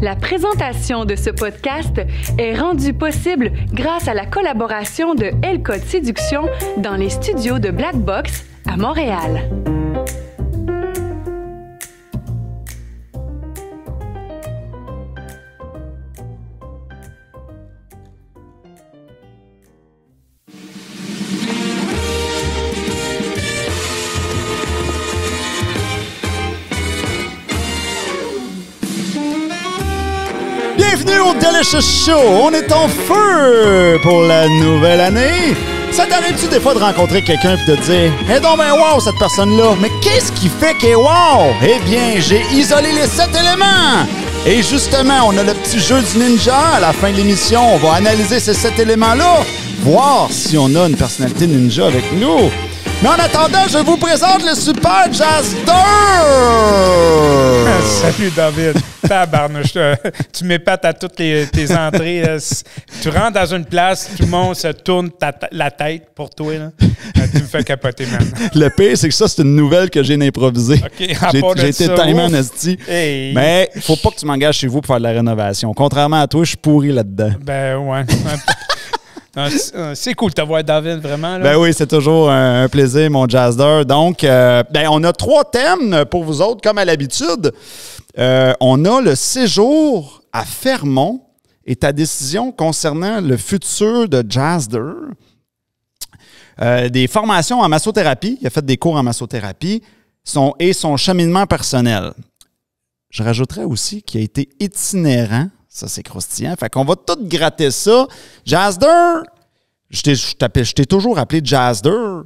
La présentation de ce podcast est rendue possible grâce à la collaboration de L-Code Séduction dans les studios de Black Box à Montréal. Bienvenue au Delicious Show! On est en feu pour la nouvelle année! Ça t'arrive-tu des fois de rencontrer quelqu'un et de te dire « Eh donc ben wow, cette personne-là! Mais qu'est-ce qui fait qu'elle est wow? » Eh bien, j'ai isolé les 7 éléments! Et justement, on a le petit jeu du ninja à la fin de l'émission. On va analyser ces 7 éléments-là, voir si on a une personnalité ninja avec nous. Mais en attendant, je vous présente le Super Jazzer! Salut David. Tabarnouche, tu m'épates à toutes tes entrées. Là. Tu rentres dans une place, tout le monde se tourne la tête pour toi. Là. Tu me fais capoter, man. Le pire, c'est que ça, c'est une nouvelle que j'ai improvisée. Okay, j'ai été tellement nasty. Hey. Mais il faut pas que tu m'engages chez vous pour faire de la rénovation. Contrairement à toi, je suis pourri là-dedans. Ben ouais. C'est cool de te voir, David, vraiment. Là. Ben oui, c'est toujours un plaisir, mon Jazzer. Donc, on a 3 thèmes pour vous autres, comme à l'habitude. On a le séjour à Fermont et ta décision concernant le futur de Jazzer. Des formations en massothérapie. Il a fait des cours en massothérapie et son cheminement personnel. Je rajouterais aussi qu'il a été itinérant. Ça, c'est croustillant. Fait qu'on va tout gratter ça. Jazzer, je t'ai toujours appelé Jazzer.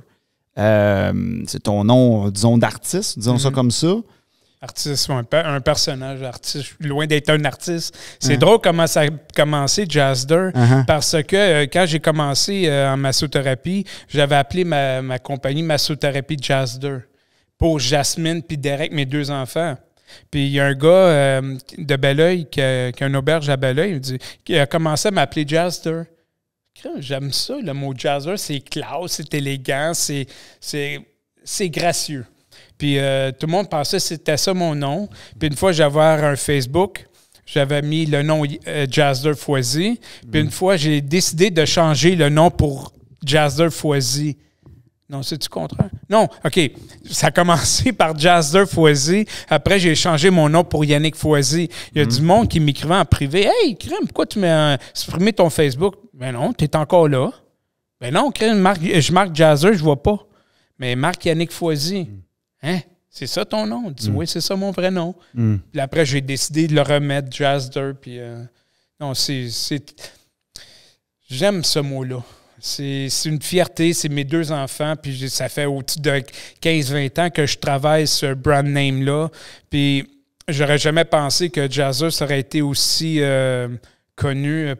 C'est ton nom, disons, d'artiste, disons ça comme ça. Artiste, un personnage artiste, loin d'être un artiste. C'est drôle comment ça a commencé, Jazzer, parce que quand j'ai commencé en massothérapie, j'avais appelé ma compagnie Massothérapie Jazzer pour Jasmine puis Derek, mes 2 enfants. Puis il y a un gars de Belleuil qui a une auberge à Belleuil, qui a commencé à m'appeler Jazzer. J'aime ça, le mot Jazzer, c'est classe, c'est élégant, c'est gracieux. Puis tout le monde pensait que c'était ça mon nom. Puis une fois, j'avais un Facebook, j'avais mis le nom Jazzer Foisy. Puis une fois, j'ai décidé de changer le nom pour Jazzer Foisy. Non, c'est-tu contraire? Non, OK. Ça a commencé par Jazzer Foisy. Après, j'ai changé mon nom pour Yannick Foisy. Il y a du monde qui m'écrivait en privé. « Hey, crème, pourquoi tu m'as supprimé ton Facebook? » Ben non, t'es encore là. Ben non, crème, je marque Jazzer, je vois pas. Mais marque Yannick Foisy. Hein? C'est ça ton nom? Je dis, oui, c'est ça mon vrai nom. Puis après, j'ai décidé de le remettre, Jazzer. Puis non, j'aime ce mot-là. C'est une fierté, c'est mes 2 enfants, puis ça fait au-dessus de 15-20 ans que je travaille ce brand name-là. Puis j'aurais jamais pensé que Jazzer serait été aussi reconnu.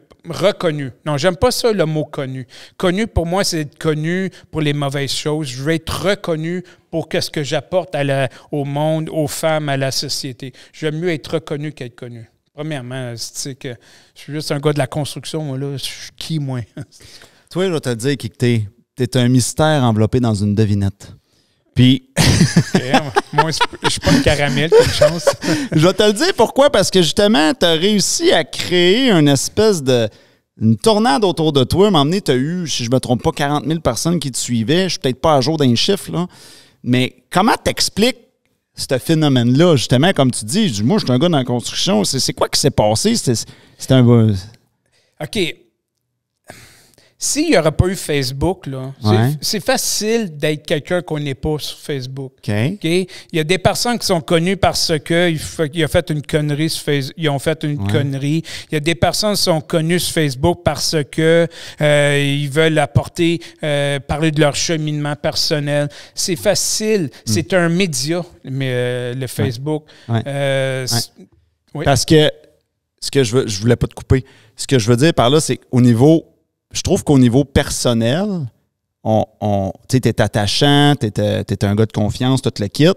Non, j'aime pas ça, le mot connu. Connu, pour moi, c'est être connu pour les mauvaises choses. Je veux être reconnu pour ce que j'apporte au monde, aux femmes, à la société. J'aime mieux être reconnu qu'être connu. Premièrement, c'est que je suis juste un gars de la construction, moi, là. Je suis qui, moi? Toi, je vais te dire que t'es un mystère enveloppé dans une devinette. Puis... moi, je suis pas une caramel, comme chance. Je vais te le dire pourquoi. Parce que justement, tu as réussi à créer une espèce une tornade autour de toi. À un moment donné, tu as eu, si je ne me trompe pas, 40 000 personnes qui te suivaient. Je ne suis peut-être pas à jour d'un chiffre, là. Mais comment t'expliques ce phénomène-là, justement, comme tu dis? Moi, je suis un gars dans la construction. C'est quoi qui s'est passé? C'est un... OK. S'il n'y aurait pas eu Facebook, là, c'est facile d'être quelqu'un qu'on n'est pas sur Facebook. Okay. Il y a des personnes qui sont connues parce qu'ils ont fait une connerie sur Facebook. Ils ont fait une connerie. Il y a des personnes qui sont connues sur Facebook parce que ils veulent apporter, parler de leur cheminement personnel. C'est facile. C'est un média, mais le Facebook. Oui. Parce que je voulais pas te couper. Ce que je veux dire par là, c'est qu'au niveau... Je trouve qu'au niveau personnel, tu es attachant, tu es un gars de confiance, tout le kit.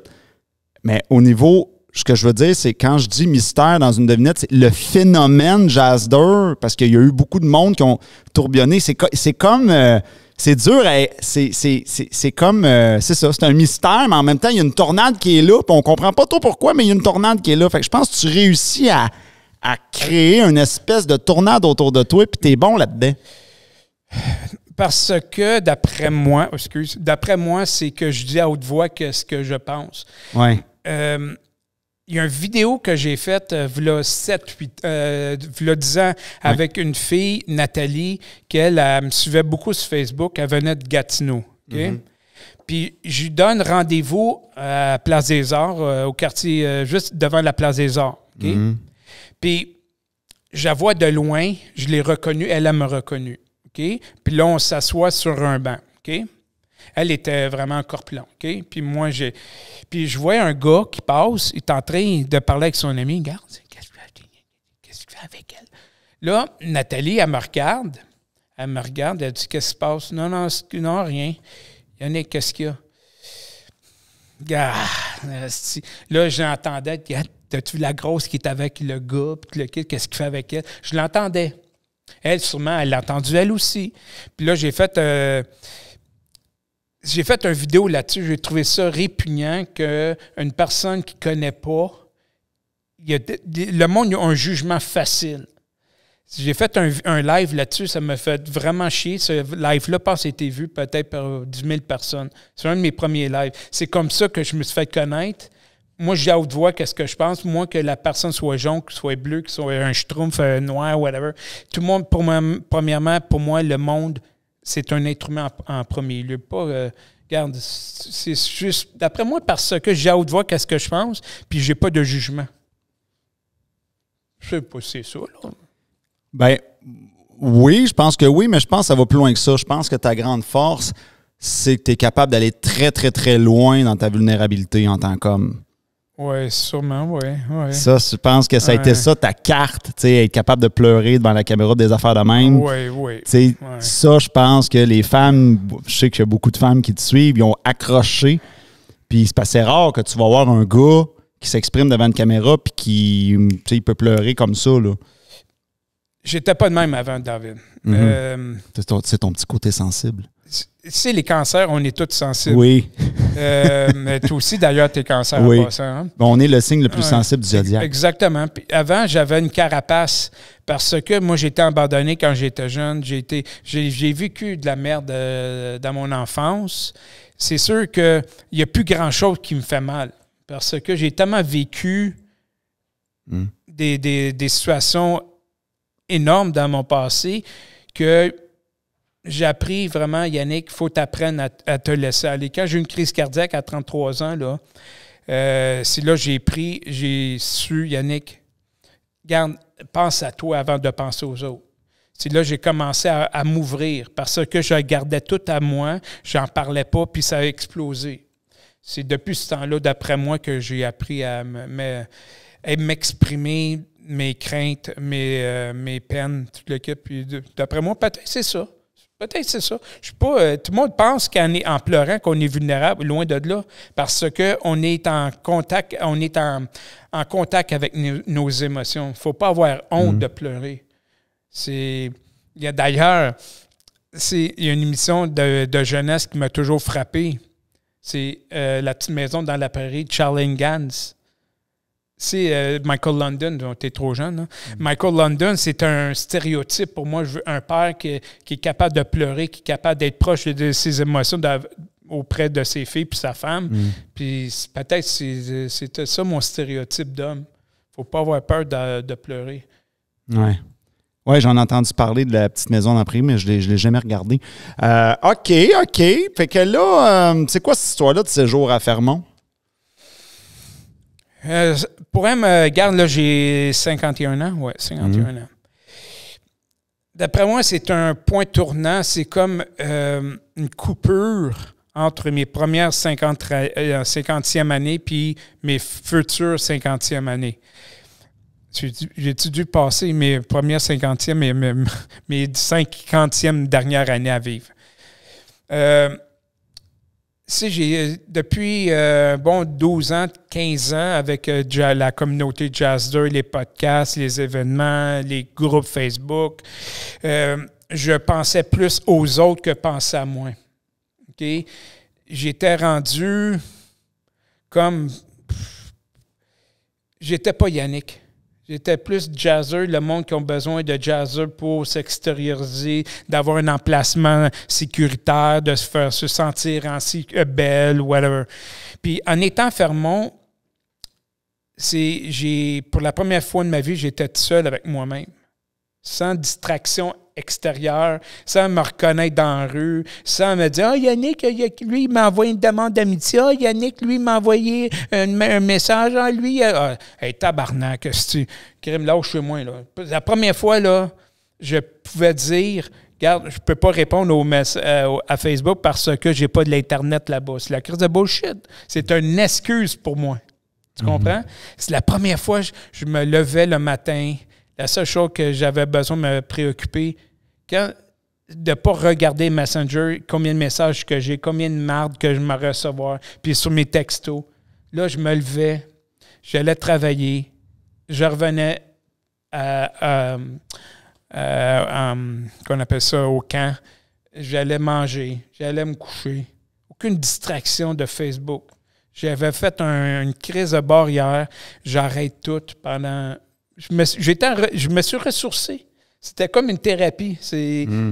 Mais au niveau, ce que je veux dire, c'est quand je dis mystère dans une devinette, c'est le phénomène Jazzer, parce qu'il y a eu beaucoup de monde qui ont tourbillonné. C'est comme... c'est dur, c'est comme... c'est ça, c'est un mystère, mais en même temps, il y a une tornade qui est là, puis on comprend pas trop pourquoi, mais il y a une tornade qui est là. Fait que je pense que tu réussis à créer une espèce de tornade autour de toi, puis t'es bon là-dedans? Parce que, d'après moi, c'est que je dis à haute voix ce que je pense. Oui. Il y a une vidéo que j'ai faite, v'là 10 ans, avec une fille, Nathalie, elle me suivait beaucoup sur Facebook. Elle venait de Gatineau. Okay? Puis, je lui donne rendez-vous à Place des Arts, au quartier, juste devant la Place des Arts. Okay? Puis, je la vois de loin, je l'ai reconnue, elle m'a reconnu. Okay? Puis là, on s'assoit sur un banc. Okay? Elle était vraiment corpulente. Okay? Puis moi, puis je vois un gars qui passe, il est en train de parler avec son ami. Regarde, qu'est-ce qu'il fait avec elle? Là, Nathalie, elle me regarde, elle dit, qu'est-ce qui se passe? Non, rien. Yannick, qu'est-ce qu'il y a? Là, j'entendais, t'as-tu vu la grosse qui est avec le gars? Puis qu'est-ce qu'il fait avec elle? Je l'entendais. Elle, sûrement, elle l'a entendu, elle aussi. Puis là, j'ai fait une vidéo là-dessus. J'ai trouvé ça répugnant qu'une personne qui ne connaît pas, le monde a un jugement facile. J'ai fait un live là-dessus, ça m'a fait vraiment chier. Ce live-là, a été vu peut-être par 10 000 personnes. C'est un de mes premiers lives. C'est comme ça que je me suis fait connaître. Moi, je dis à haute voix qu'est-ce que je pense. Moi, que la personne soit jaune, que soit bleue, que soit un schtroumpf noir, whatever. Tout le monde, premièrement, pour moi, le monde, c'est un être humain en premier lieu. Pas, regarde, c'est juste, d'après moi, parce que j'ai à haute voix qu'est-ce que je pense, puis j'ai pas de jugement. Je sais pas si c'est ça, là. Ben, oui, je pense que oui, mais je pense que ça va plus loin que ça. Je pense que ta grande force, c'est que tu es capable d'aller très, très, très loin dans ta vulnérabilité en tant qu'homme. Oui, sûrement, oui. Ça, je pense que ça a été ça, ta carte, tu sais, être capable de pleurer devant la caméra des affaires de même. Oui. Ça, je pense que les femmes, je sais qu'il y a beaucoup de femmes qui te suivent, ils ont accroché. Puis c'est rare que tu vas voir un gars qui s'exprime devant une caméra puis qui, tu sais, il peut pleurer comme ça, là. J'étais pas de même avant, David. C'est ton petit côté sensible. Tu sais, les cancers, on est tous sensibles. Oui. Mais toi aussi, d'ailleurs, t'es cancer en passant. Hein? Bon, on est le signe le plus sensible du zodiaque. Exactement. Puis avant, j'avais une carapace parce que moi, j'étais abandonné quand j'étais jeune. J'ai vécu de la merde dans mon enfance. C'est sûr qu'il n'y a plus grand-chose qui me fait mal parce que j'ai tellement vécu des situations énormes dans mon passé que j'ai appris vraiment, Yannick, il faut t'apprendre à te laisser aller. Quand j'ai eu une crise cardiaque à 33 ans, là, c'est là que j'ai su, Yannick, garde, pense à toi avant de penser aux autres. C'est là que j'ai commencé à m'ouvrir parce que je gardais tout à moi, j'en parlais pas, puis ça a explosé. C'est depuis ce temps-là, d'après moi, que j'ai appris à m'exprimer, mes craintes, mes peines, tout le kit. Puis d'après moi, peut-être c'est ça. Peut-être c'est ça. Je suis pas. Tout le monde pense en pleurant qu'on est vulnérable, loin de là, parce qu'on est en contact, en contact avec nos émotions. Il ne faut pas avoir honte de pleurer. D'ailleurs, il y a une émission de jeunesse qui m'a toujours frappé. C'est La petite maison dans la prairie de Charles Gans. C'est Michael London, tu es trop jeune. Hein? Michael London, c'est un stéréotype pour moi. Je veux un père qui est capable de pleurer, qui est capable d'être proche de ses émotions auprès de ses filles et sa femme. Puis peut-être c'était ça mon stéréotype d'homme. Il ne faut pas avoir peur de pleurer. Oui. Oui, j'en ai entendu parler de La petite maison dans la prairie, mais je ne l'ai jamais regardé. OK. Fait que là, c'est quoi cette histoire-là de séjour à Fermont? Pour elle, regarde, là, j'ai 51 ans. Oui, 51 ans. D'après moi, c'est un point tournant. C'est comme une coupure entre mes premières 50e années puis mes futures 50e années. J'ai-tu dû passer mes premières 50e et mes 50e dernières années à vivre? J'ai depuis 12 ans, 15 ans avec la communauté Jazzer, les podcasts, les événements, les groupes Facebook, je pensais plus aux autres que penser à moi. Okay? J'étais rendu comme... J'étais pas Yannick. J'étais plus jazzer, le monde qui a besoin de jazzer pour s'extérioriser, d'avoir un emplacement sécuritaire, de se faire se sentir ainsi belle, whatever. Puis en étant à Fermont, pour la première fois de ma vie, j'étais seul avec moi-même, sans distraction extérieure, sans me reconnaître dans la rue, sans me dire « Ah, Yannick, lui, il m'a envoyé une demande d'amitié. Ah, Yannick, lui, il m'a envoyé un message. Ah, lui, hey, tabarnak, c'est-tu? Crime, lâche-moi, là. » La première fois, là, je pouvais dire « Regarde, je ne peux pas répondre à Facebook parce que j'ai pas de l'Internet là-bas. » C'est la crise de bullshit. C'est une excuse pour moi. Tu comprends? C'est la première fois que je me levais le matin. La seule chose que j'avais besoin de me préoccuper, de ne pas regarder Messenger, combien de messages que j'ai, combien de marde que je me recevoir, puis sur mes textos. Là, je me levais, j'allais travailler, je revenais qu'on appelle ça au camp, j'allais manger, j'allais me coucher. Aucune distraction de Facebook. J'avais fait une crise de barrière, j'arrête tout pendant... Je me suis ressourcé. C'était comme une thérapie. Je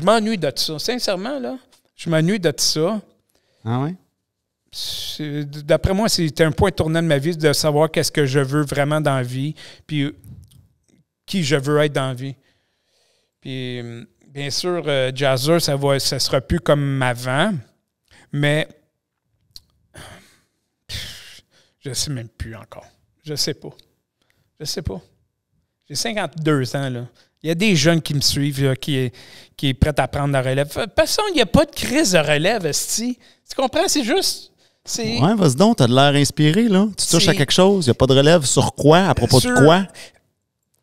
m'ennuie de ça. Sincèrement, là, je m'ennuie de ça. Ah oui? D'après moi, c'était un point tournant de ma vie de savoir qu'est-ce que je veux vraiment dans la vie, puis qui je veux être dans la vie. Puis, bien sûr, Jazzer, ça sera plus comme avant, mais je ne sais même plus encore. Je sais pas. J'ai 52 ans, là. Il y a des jeunes qui me suivent, là, qui est prêt à prendre la relève. De toute façon, il n'y a pas de crise de relève, esti. Tu comprends? C'est juste... Ouais, vas-y donc, t'as de l'air inspiré, là. Tu touches à quelque chose. Il n'y a pas de relève sur quoi? À propos de quoi?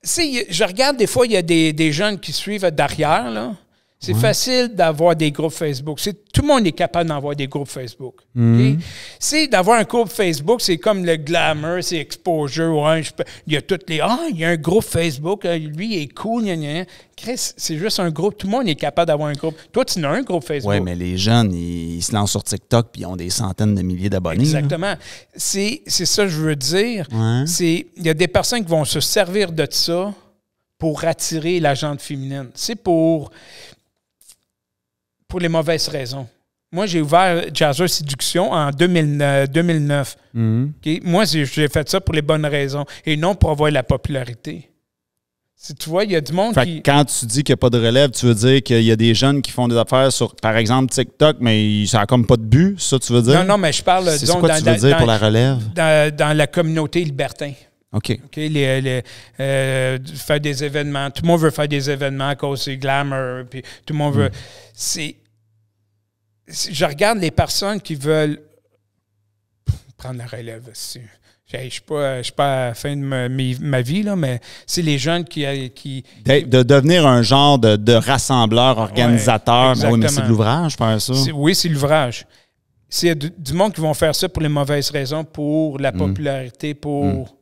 Je regarde, des fois, il y a des jeunes qui suivent derrière, là. C'est facile d'avoir des groupes Facebook. Tout le monde est capable d'avoir des groupes Facebook. Okay? C'est d'avoir un groupe Facebook, c'est comme le glamour, c'est exposure. Ouais, il y a toutes les... Ah, il y a un groupe Facebook, lui, il est cool. Gna, gna. Chris, c'est juste un groupe. Tout le monde est capable d'avoir un groupe. Toi, tu n'as un groupe Facebook. Oui, mais les jeunes, ils se lancent sur TikTok puis ils ont des centaines de milliers d'abonnés. Exactement. C'est ça que je veux dire. Ouais. Il y a des personnes qui vont se servir de ça pour attirer la gente féminine. C'est pour les mauvaises raisons. Moi, j'ai ouvert Jazzer Séduction en 2009. Okay? Moi, j'ai fait ça pour les bonnes raisons et non pour avoir la popularité. Tu vois, il y a du monde qui... Quand tu dis qu'il n'y a pas de relève, tu veux dire qu'il y a des jeunes qui font des affaires sur, par exemple, TikTok, mais ça n'a comme pas de but, ça, tu veux dire? Non, mais je parle... C'est quoi tu veux dire pour la relève? Dans la communauté libertin. OK. Faire des événements. Tout le monde veut faire des événements à cause du glamour. Puis tout le monde veut... Je regarde les personnes qui veulent prendre la relève. Je ne suis pas à la fin de ma vie, là, mais c'est les jeunes qui... De devenir un genre de rassembleur, organisateur. Ouais, mais c'est de l'ouvrage, faire ça. Oui, c'est l'ouvrage. C'est du monde qui vont faire ça pour les mauvaises raisons, pour la popularité, pour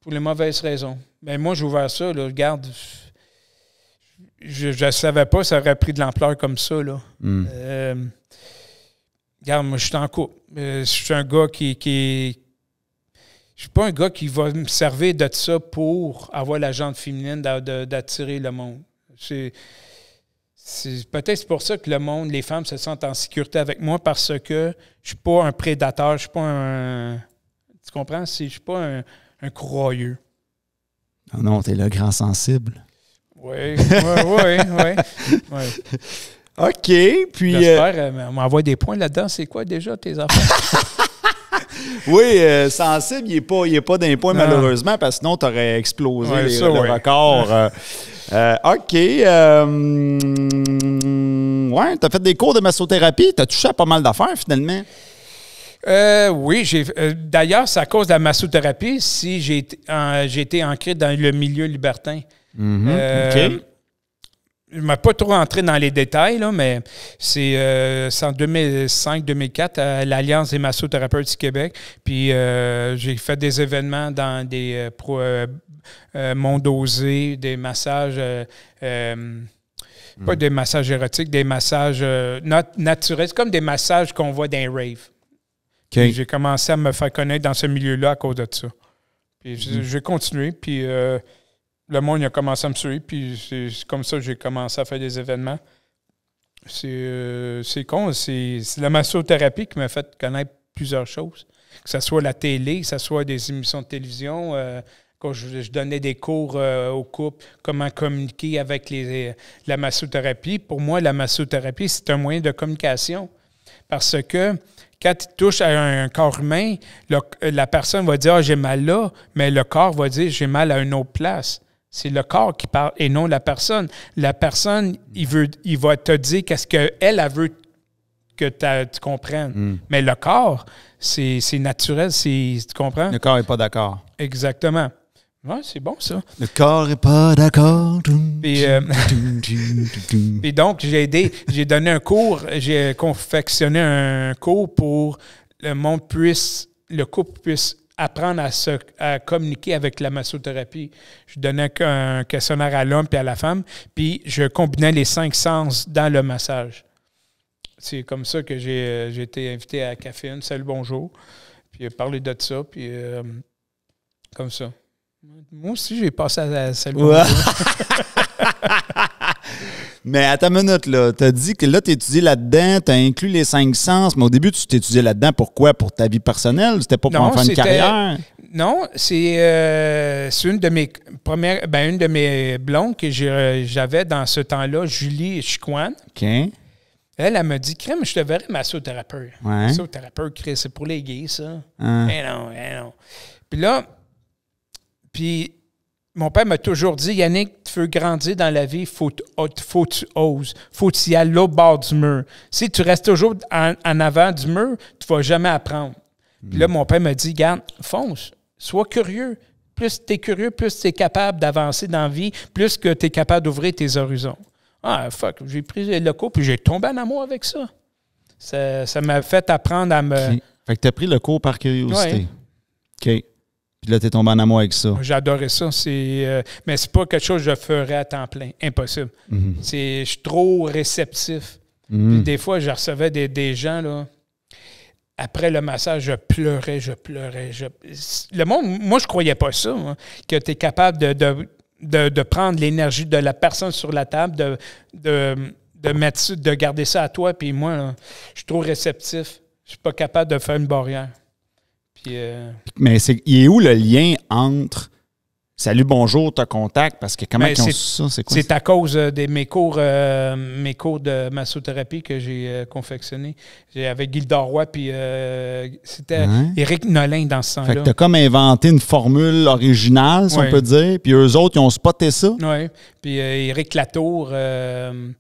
les mauvaises raisons. Mais moi, j'ai ouvert ça, là, regarde... Je ne savais pas que ça aurait pris de l'ampleur comme ça. Là. Regarde, moi, je suis en couple. Je suis un gars qui je suis pas un gars qui va me servir de ça pour avoir la gente féminine d'attirer le monde. Peut-être c'est pour ça que le monde, les femmes se sentent en sécurité avec moi parce que je suis pas un prédateur, je suis pas un... Tu comprends? Je suis pas un courroyeux. Non, t'es le grand sensible. Oui. OK, puis... J'espère, on m'envoie des points là-dedans. C'est quoi déjà tes affaires? Oui, sensible, il n'est pas d'un point malheureusement, parce que sinon, tu aurais explosé le record. OK. Tu as fait des cours de massothérapie. Tu as touché à pas mal d'affaires, finalement. Oui, d'ailleurs, c'est à cause de la massothérapie si j'ai été ancré dans le milieu libertin. OK. Je ne m'ai pas trop entré dans les détails, là, mais c'est en 2005-2004 à l'Alliance des massothérapeutes du Québec. Puis j'ai fait des événements dans des mondes osés, des massages, pas des massages érotiques, des massages naturels. C'est comme des massages qu'on voit dans les raves. Okay. J'ai commencé à me faire connaître dans ce milieu-là à cause de ça. Puis j'ai continué, puis le monde il a commencé à me suivre, puis c'est comme ça que j'ai commencé à faire des événements. C'est con, c'est la massothérapie qui m'a fait connaître plusieurs choses. Que ce soit la télé, que ce soit des émissions de télévision, quand je donnais des cours aux couples, comment communiquer avec la massothérapie. Pour moi, la massothérapie, c'est un moyen de communication. Parce que quand tu touches à un corps humain, la personne va dire « Ah, j'ai mal là », mais le corps va dire « J'ai mal à une autre place ». C'est le corps qui parle et non la personne. La personne, il va te dire qu'est-ce qu'elle veut que tu comprennes. Mais le corps, c'est naturel, tu comprends? Le corps n'est pas d'accord. Exactement. Ouais, c'est bon, ça. Le corps n'est pas d'accord. Puis donc, j'ai donné un cours, j'ai confectionné un cours pour le couple puisse apprendre à communiquer avec la massothérapie. Je donnais un questionnaire à l'homme et à la femme, puis je combinais les 5 sens dans le massage. C'est comme ça que j'ai été invité à Caféine, Salut Bonjour, puis parler de ça, puis comme ça. Moi aussi, j'ai passé à Salut Bonjour. Mais à ta minute, là, tu as dit que là, tu étudies là-dedans, tu as inclus les 5 sens, mais au début, tu t'étudiais là-dedans pourquoi? Pour ta vie personnelle? C'était pas pour en faire une carrière? Non, c'est une de mes une de mes blondes que j'avais dans ce temps-là, Julie Chicoine. OK. Elle m'a dit, crème, je te verrais massothérapeute. Ouais. Massothérapeute, c'est pour les gays, ça. Eh non. Puis là, mon père m'a toujours dit, Yannick, tu veux grandir dans la vie, faut que tu oses. Faut que tu y ailles l'autre bord du mur. Si tu restes toujours en avant du mur, tu ne vas jamais apprendre. Puis là, mon père m'a dit, garde, fonce, sois curieux. Plus tu es curieux, plus tu es capable d'avancer dans la vie, plus que tu es capable d'ouvrir tes horizons. Ah, fuck, j'ai pris le cours, puis j'ai tombé en amour avec ça. Ça m'a fait apprendre à me... Okay. Fait que tu as pris le cours par curiosité. Ouais. OK. Puis là, tu es tombé en amour avec ça. J'adorais ça. Mais c'est pas quelque chose que je ferais à temps plein. Impossible. Je suis trop réceptif. Puis des fois, je recevais des gens, là. Après le massage, je pleurais. Le monde, moi, je croyais pas ça, hein, que tu es capable de prendre l'énergie de la personne sur la table, de garder ça à toi. Puis moi, là, je suis trop réceptif. Je suis pas capable de faire une barrière. Puis, mais il est où le lien entre Salut, bonjour, t'as contact? Parce que comment ils ont ça? C'est quoi? C'est à cause de mes cours de massothérapie que j'ai confectionnés. Avec Gilda Roy, puis c'était Éric Nolin dans ce sens-là. Fait que t'as comme inventé une formule originale, si on peut dire, puis eux autres, ils ont spoté ça. Oui, puis Éric Latour de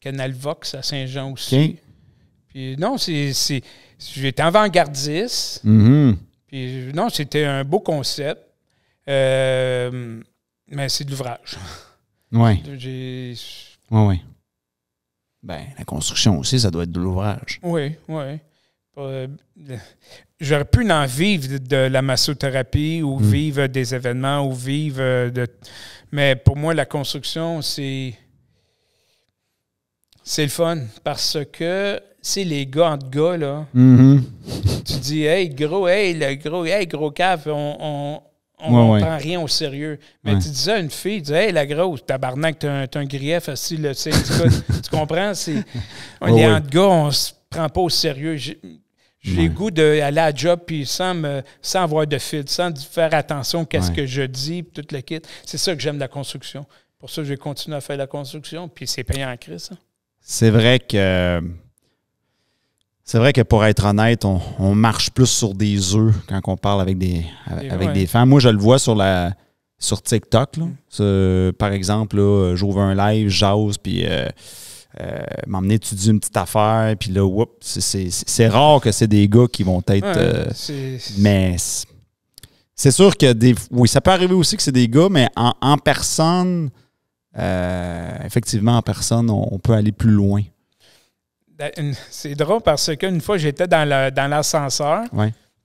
Canal Vox à Saint-Jean aussi. Okay. Puis non, j'étais avant-gardiste. Puis non, c'était un beau concept. Mais c'est de l'ouvrage. Oui. Oui. Ben, la construction aussi, ça doit être de l'ouvrage. Oui. J'aurais pu en vivre de la massothérapie ou vivre des événements ou vivre de... Mais pour moi, la construction, c'est le fun parce que c'est les gars entre gars, là. Tu dis, gros cave, on ne prend rien au sérieux. Mais tu disais à une fille, tu dis, hey, la grosse, tabarnak, t'as un grief assis, le syndicat. Tu comprends? On est entre gars, on se prend pas au sérieux. J'ai le goût d'aller à la job puis sans avoir de fil, sans faire attention à ce que je dis, puis tout le kit. C'est ça que j'aime de la construction. Pour ça, je vais continuer à faire la construction, puis c'est payant en crise, ça. C'est vrai que pour être honnête, on marche plus sur des œufs quand on parle avec des femmes. Moi, je le vois sur TikTok. Là. Par exemple, là, j'ouvre un live, j'ose, puis m'emmener étudier une petite affaire, puis là, c'est rare que c'est des gars qui vont être... mais c'est sûr que oui, ça peut arriver aussi que c'est des gars, mais en personne, effectivement, en personne, on peut aller plus loin. C'est drôle parce qu'une fois, j'étais dans l'ascenseur,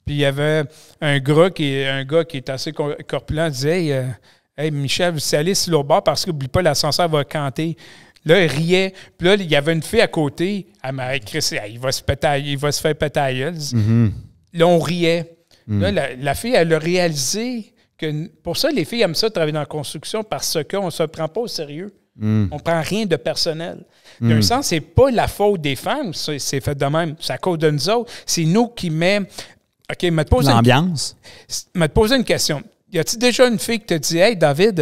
puis il y avait un gars qui est assez corpulent, disait Hey, Michel, vous allez sur l'autre bord parce qu'oublie pas, l'ascenseur va canter. Là, il riait. Puis là, il y avait une fille à côté. Elle m'a écrit il va se faire péter à la gueule. Là, on riait. Là, la fille, elle a réalisé que... Pour ça, les filles aiment ça travailler dans la construction parce qu'on ne se prend pas au sérieux. On ne prend rien de personnel. D'un sens, c'est pas la faute des femmes, c'est fait de même. C'est à cause de nous autres. C'est nous qui met... OK, me te poser l'ambiance. Me te poser une question. Y a-t-il déjà une fille qui te dit « Hey, David,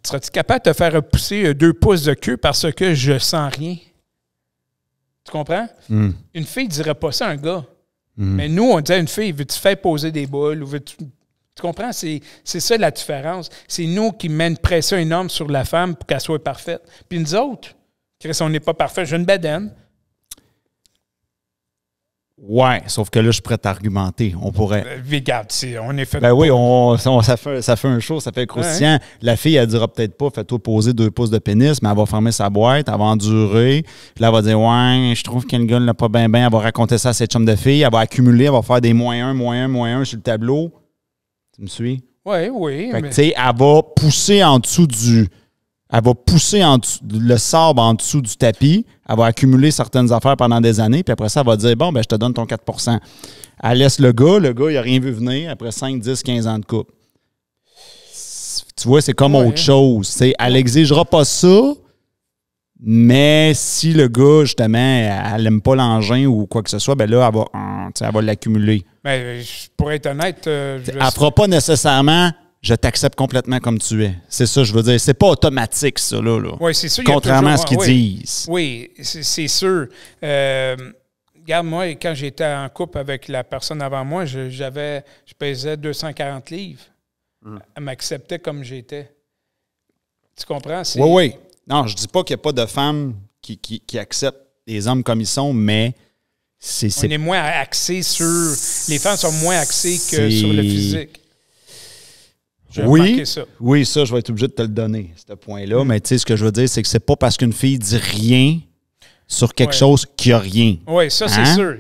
seras-tu capable de te faire repousser 2 pouces de queue parce que je sens rien? » Tu comprends? Une fille ne dirait pas ça à un gars. Mais nous, on disait à une fille « Veux-tu faire poser des boules? » ou veux-tu... Tu comprends? C'est ça la différence. C'est nous qui mettons une pression énorme sur la femme pour qu'elle soit parfaite. Puis nous autres, Chris, on n'est pas parfait. J'ai une bedaine. Ouais, sauf que là, je suis prêt à argumenter. On pourrait. Regarde, on est fait. Ben oui, ça fait un show, ça fait croustillant. Ouais. La fille, elle dira peut-être pas, fais-toi poser 2 pouces de pénis, mais elle va fermer sa boîte, elle va endurer. Puis là, elle va dire, ouais, je trouve que le gars l'a pas bien. Elle va raconter ça à cette chum de fille. Elle va accumuler, elle va faire des -1 sur le tableau. Tu me suis? Oui. Fait que, tu sais, elle va pousser en dessous le sable en dessous du tapis. Elle va accumuler certaines affaires pendant des années. Puis après ça, elle va dire, bon, ben je te donne ton 4 %. Elle laisse le gars, il n'a rien vu venir après 5, 10, 15 ans de couple. Tu vois, c'est comme autre chose. T'sais, elle n'exigera pas ça, mais si le gars, justement, elle n'aime pas l'engin ou quoi que ce soit, ben là, elle va l'accumuler. Mais pour être honnête... elle ne fera pas nécessairement... Je t'accepte complètement comme tu es. C'est ça, je veux dire. C'est pas automatique, ça, là. Oui, c'est sûr. Contrairement à ce qu'ils disent. Oui, c'est sûr. Regarde, moi, quand j'étais en couple avec la personne avant moi, je pesais 240 livres. Elle m'acceptait comme j'étais. Tu comprends? Oui. Non, je dis pas qu'il n'y a pas de femmes qui acceptent les hommes comme ils sont, mais... On est moins axés sur... Les femmes sont moins axées que sur le physique. Oui, ça, je vais être obligé de te le donner, ce point-là. Mais tu sais, ce que je veux dire, c'est que c'est pas parce qu'une fille dit rien sur quelque chose qu'il n'y a rien. Oui, ça, c'est sûr.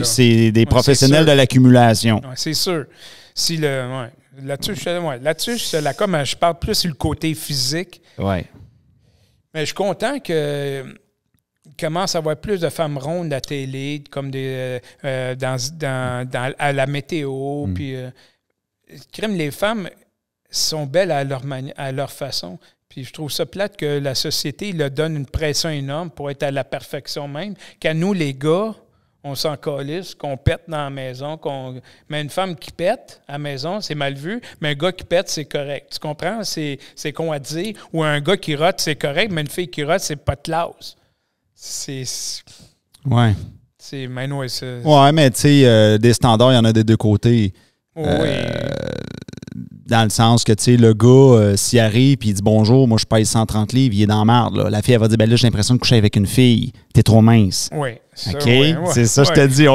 C'est des professionnels de l'accumulation. Ouais, c'est sûr. Si là-dessus, je parle plus sur le côté physique. Oui. Mais je suis content que commence à avoir plus de femmes rondes à la télé, comme à la météo. Puis, les femmes sont belles à leur façon. Puis je trouve ça plate que la société leur donne une pression énorme pour être à la perfection même. Qu'à nous, les gars, on s'en calisse, qu'on pète dans la maison. Mais une femme qui pète à la maison, c'est mal vu. Mais un gars qui pète, c'est correct. Tu comprends? C'est con à dire. Ou un gars qui rote, c'est correct. Mais une fille qui rote, c'est pas de classe. Ouais. Ouais, mais tu sais, des standards, il y en a des 2 côtés. Oui. Dans le sens que, tu sais, le gars, s'il arrive et il dit bonjour, moi je pèse 130 livres, il est dans la merde. Là. La fille, elle va dire, ben là, j'ai l'impression de coucher avec une fille. T'es trop mince. Oui. OK? C'est ça, je te dis.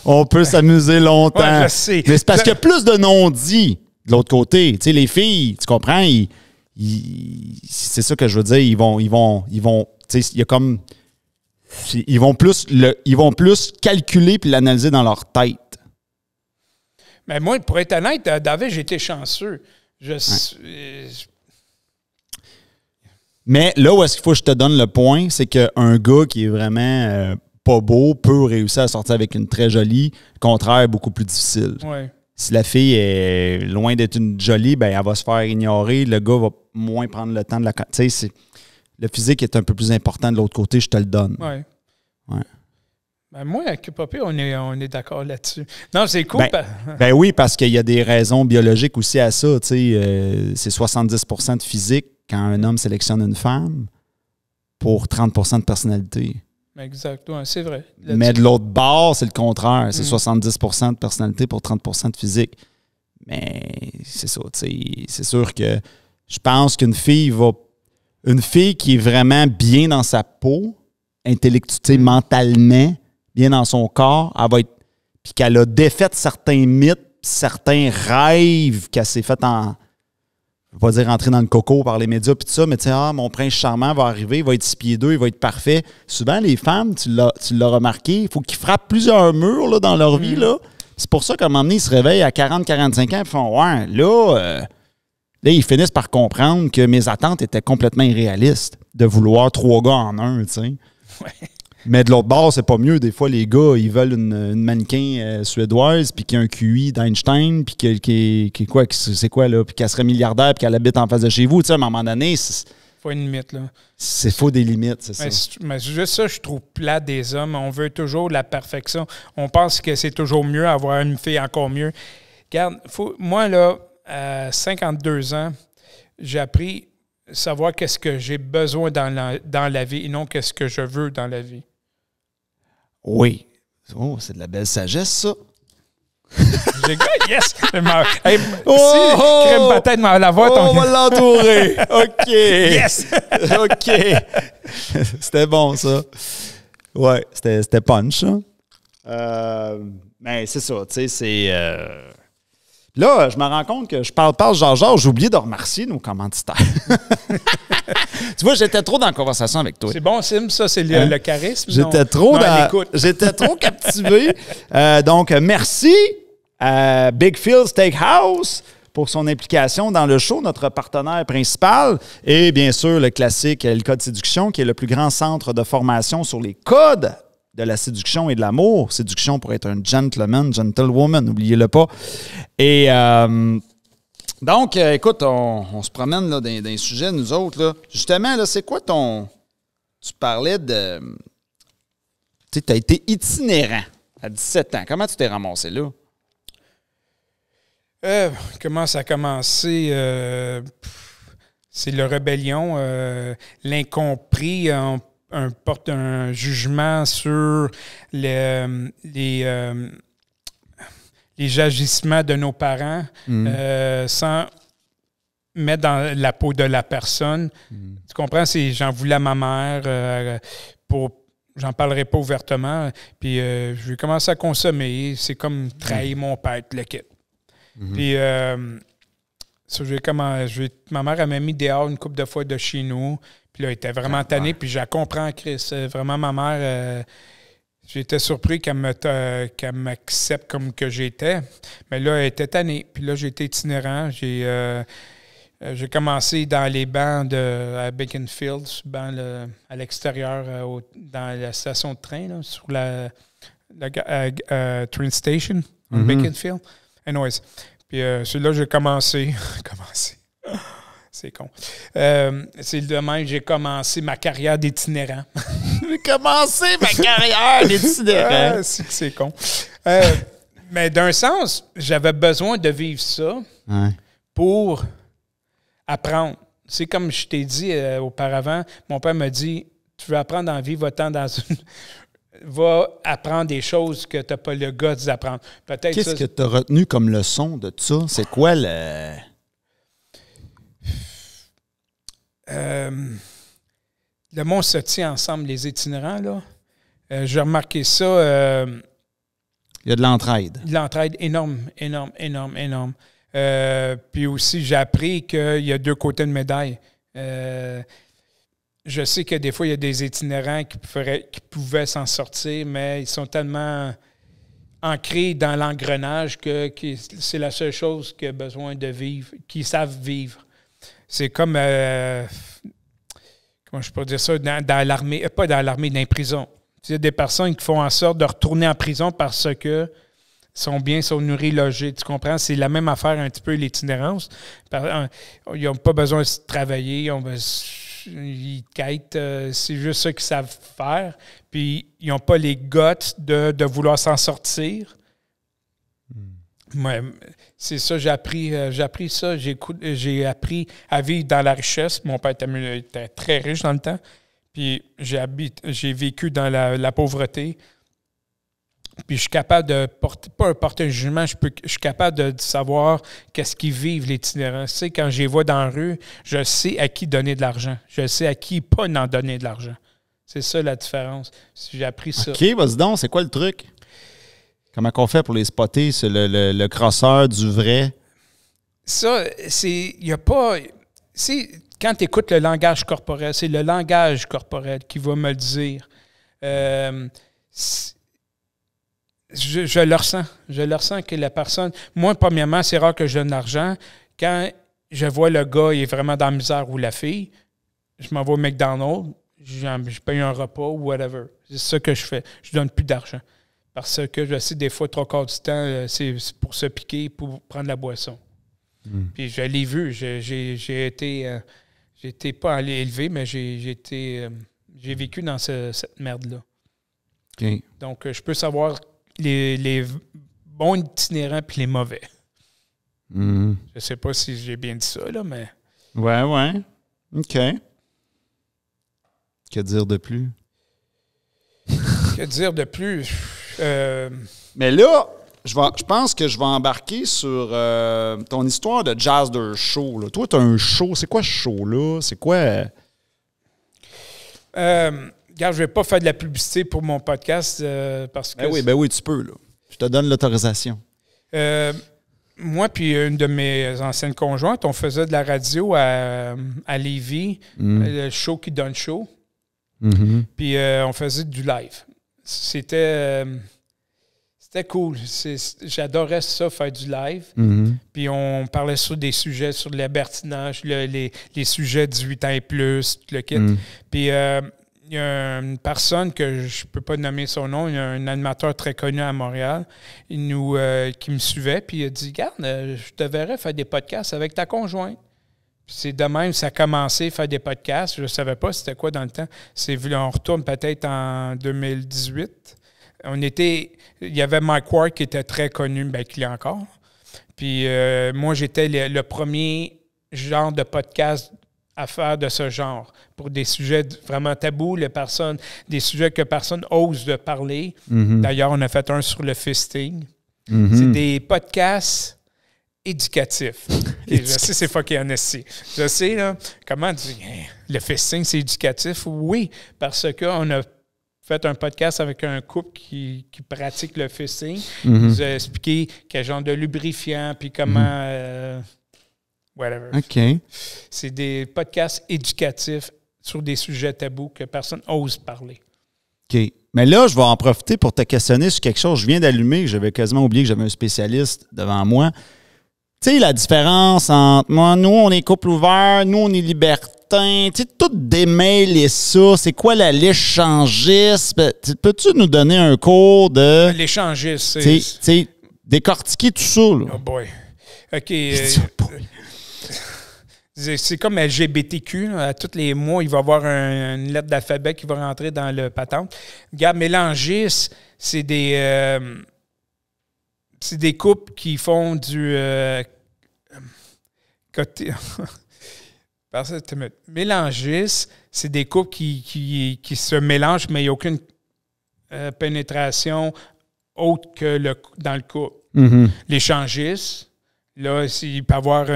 On peut s'amuser longtemps. Ouais, je sais. Mais c'est parce qu'il y a plus de non-dits de l'autre côté. Tu sais, les filles, tu comprends? C'est ça que je veux dire. Ils vont tu sais, il y a comme... Ils vont plus calculer puis l'analyser dans leur tête. Mais moi, pour être honnête, David, j'ai été chanceux. Mais là où est-ce qu'il faut que je te donne le point, c'est qu'un gars qui est vraiment pas beau peut réussir à sortir avec une très jolie. Le contraire est beaucoup plus difficile. Ouais. Si la fille est loin d'être une jolie, ben elle va se faire ignorer. Le gars va moins prendre le temps de la... Tu sais, le physique est un peu plus important de l'autre côté, je te le donne. Oui. Ouais. Ben moi, avec Papi, on est d'accord là-dessus. Non, c'est cool. Ben oui, parce qu'il y a des raisons biologiques aussi à ça. C'est 70% de physique quand un homme sélectionne une femme pour 30% de personnalité. Exact, ouais, c'est vrai. Mais de l'autre bord, c'est le contraire. C'est 70% de personnalité pour 30% de physique. Mais c'est ça, c'est sûr que je pense qu'une fille qui est vraiment bien dans sa peau, mentalement, bien dans son corps, elle va être. Puis qu'elle a défait certains mythes, certains rêves qu'elle s'est fait en. Je ne veux pas dire rentrer dans le coco par les médias puis tout ça, mais tu sais, mon prince charmant va arriver, il va être 6 pieds 2, il va être parfait. Souvent, les femmes, tu l'as remarqué, il faut qu'ils frappent plusieurs murs là, dans leur vie. Là. C'est pour ça qu'à un moment donné, ils se réveillent à 40-45 ans et font ouais, là, ils finissent par comprendre que mes attentes étaient complètement irréalistes de vouloir 3 gars en un, tu sais. Ouais. Mais de l'autre bord, c'est pas mieux. Des fois, les gars, ils veulent une mannequin suédoise, puis qui a un QI d'Einstein, puis c'est quoi, là? Puis qu'elle serait milliardaire, puis qu'elle habite en face de chez vous. Tu sais, à un moment donné, faut une limite, là. C'est faux des limites, c'est ça. Mais juste ça, je trouve plat des hommes. On veut toujours la perfection. On pense que c'est toujours mieux, avoir une fille encore mieux. Regarde, moi, là, à 52 ans, j'ai appris à savoir qu'est-ce que j'ai besoin dans la vie et non qu'est-ce que je veux dans la vie. Oui. Oh, c'est de la belle sagesse, ça. J'ai gagné, yes! Hey, crème peut-être la voix. On va l'entourer. OK. Yes! OK. C'était bon, ça. Ouais, c'était punch, ça. Mais c'est ça, tu sais, c'est... Là, je me rends compte que je parle genre, j'ai oublié de remercier nos commanditaires. Tu vois, j'étais trop dans la conversation avec toi. C'est bon, Sim, ça, c'est le charisme. J'étais trop captivé. Donc, merci à Big Phil Steakhouse pour son implication dans le show, notre partenaire principal. Et bien sûr, le classique El Code Séduction, qui est le plus grand centre de formation sur les codes de la séduction et de l'amour. Séduction pour être un gentlewoman, n'oubliez-le pas. Et donc, écoute, on se promène là, dans les sujets, nous autres. Là. Justement, là, c'est quoi ton... Tu parlais de... Tu sais, tu as été itinérant à 17 ans. Comment tu t'es ramassé là? Comment ça a commencé? C'est la rébellion, l'incompris. On porte un jugement sur les agissements de nos parents sans mettre dans la peau de la personne. Tu comprends? J'en voulais à ma mère j'en parlerai pas ouvertement. Puis je vais commencer à consommer. C'est comme trahir mon père, le kit. Puis ma mère elle m'a mis dehors une couple de fois de chez nous. Puis là, elle était vraiment tannée. Puis je la comprends, Chris. Vraiment, ma mère, j'étais surpris qu'elle m'accepte comme que j'étais. Mais là, elle était tannée. Puis là, j'ai été itinérant. J'ai commencé dans les bancs à Baconfield, à l'extérieur, dans la station de train, là, sur la train station, à Baconfield. Anyways. Puis c'est là que j'ai commencé. C'est con. C'est de même que j'ai commencé ma carrière d'itinérant. J'ai commencé ma carrière d'itinérant. C'est con. Mais d'un sens, j'avais besoin de vivre ça pour apprendre. C'est comme je t'ai dit auparavant, mon père m'a dit, tu veux apprendre en vie, va-t'en dans une... va apprendre des choses que tu n'as pas le goût d'apprendre. Qu'est-ce que tu as retenu comme leçon de ça? C'est quoi le... le monde se tient ensemble, les itinérants, là. J'ai remarqué ça. Il y a de l'entraide. De l'entraide énorme. Puis aussi, j'ai appris qu'il y a deux côtés de médaille. Je sais que des fois, il y a des itinérants qui pouvaient s'en sortir, mais ils sont tellement ancrés dans l'engrenage que c'est la seule chose qu'ils ont besoin de vivre, qu'ils savent vivre. C'est comme, comment je peux dire ça, dans l'armée, pas dans l'armée, dans les prisons. Il y a des personnes qui font en sorte de retourner en prison parce que sont bien, sont nourris, logés. Tu comprends? C'est la même affaire un petit peu, l'itinérance. Ils n'ont pas besoin de travailler, ils quittent, c'est juste ça qu'ils savent faire. Puis ils n'ont pas les guts de vouloir s'en sortir. Ouais, c'est ça, j'ai appris ça. J'ai appris à vivre dans la richesse. Mon père était très riche dans le temps. Puis j'ai vécu dans la pauvreté. Puis je suis capable de porter un jugement, je suis capable de savoir qu'est-ce qu'ils vivent, les itinérants. Tu sais, quand je les vois dans la rue, je sais à qui donner de l'argent. Je sais à qui pas n'en donner de l'argent. C'est ça la différence. J'ai appris ça. OK, vas-y donc, c'est quoi le truc? Comment qu'on fait pour les spotter? C'est le crosseur du vrai? Ça, il n'y a pas... Quand tu écoutes le langage corporel, c'est le langage corporel qui va me le dire. Je le ressens. Je le ressens que la personne... Moi, premièrement, c'est rare que je donne de l'argent. Quand je vois le gars, il est vraiment dans la misère ou la fille, je m'en vais au McDonald's, je paye un repas ou whatever. C'est ça que je fais. Je donne plus d'argent. Parce que je sais, des fois, 3/4 du temps, c'est pour se piquer, pour prendre la boisson. Puis je l'ai vu. J'ai été pas élevé, mais j'ai vécu dans cette merde-là. Okay. Donc, je peux savoir les bons itinérants puis les mauvais. Je sais pas si j'ai bien dit ça, là, mais... Ouais. OK. Que dire de plus? Que dire de plus? Mais là, je pense que je vais embarquer sur ton histoire de Jazder Show. Là. Toi, tu as un show. C'est quoi ce show-là? C'est quoi? Regarde, je vais pas faire de la publicité pour mon podcast parce que... Ben oui, tu peux. Là. Je te donne l'autorisation. Moi puis une de mes anciennes conjointes, on faisait de la radio à Lévis, le show qui donne show. Puis on faisait du live. C'était cool. J'adorais ça, faire du live. Puis on parlait sur des sujets, sur le libertinage, les sujets 18 ans et plus, tout le kit. Puis il y a une personne que je ne peux pas nommer son nom, il y a un animateur très connu à Montréal, qui me suivait, puis il a dit « Regarde, je te verrais faire des podcasts avec ta conjointe. » C'est de même, ça a commencé à faire des podcasts. Je ne savais pas c'était quoi dans le temps. On retourne peut-être en 2018. Il y avait Mike Ward qui était très connu, qu'il est encore. Puis moi, j'étais le premier genre de podcast à faire de ce genre, pour des sujets vraiment tabous, des sujets que personne ose de parler. D'ailleurs, on a fait un sur le fisting. C'est des podcasts éducatifs. Je sais, c'est fucking honesty. Je sais, là, comment dire, le fisting, c'est éducatif? Oui, parce qu'on a fait un podcast avec un couple qui pratique le fisting. Ils nous a expliqué quel genre de lubrifiant, puis comment... whatever. OK. C'est des podcasts éducatifs sur des sujets tabous que personne n'ose parler. OK. Mais là, je vais en profiter pour te questionner sur quelque chose. Je viens d'allumer, j'avais quasiment oublié que j'avais un spécialiste devant moi. Tu sais, la différence entre moi, nous, on est couple ouvert, nous, on est libertin. Tu sais, tout démêler ça. C'est quoi l'échangisme? Peux-tu nous donner un cours de... L'échangisme, c'est... Tu sais, décortiquer tout ça, là. Oh boy. OK. C'est comme LGBTQ. Là. À tous les mois, il va y avoir une lettre d'alphabet qui va rentrer dans le patente. Regarde, mélangisme, c'est des couples qui font du... côté... Mélangisme, c'est des couples qui se mélangent, mais il n'y a aucune pénétration autre que dans le couple. L'échangisme, là, il peut y avoir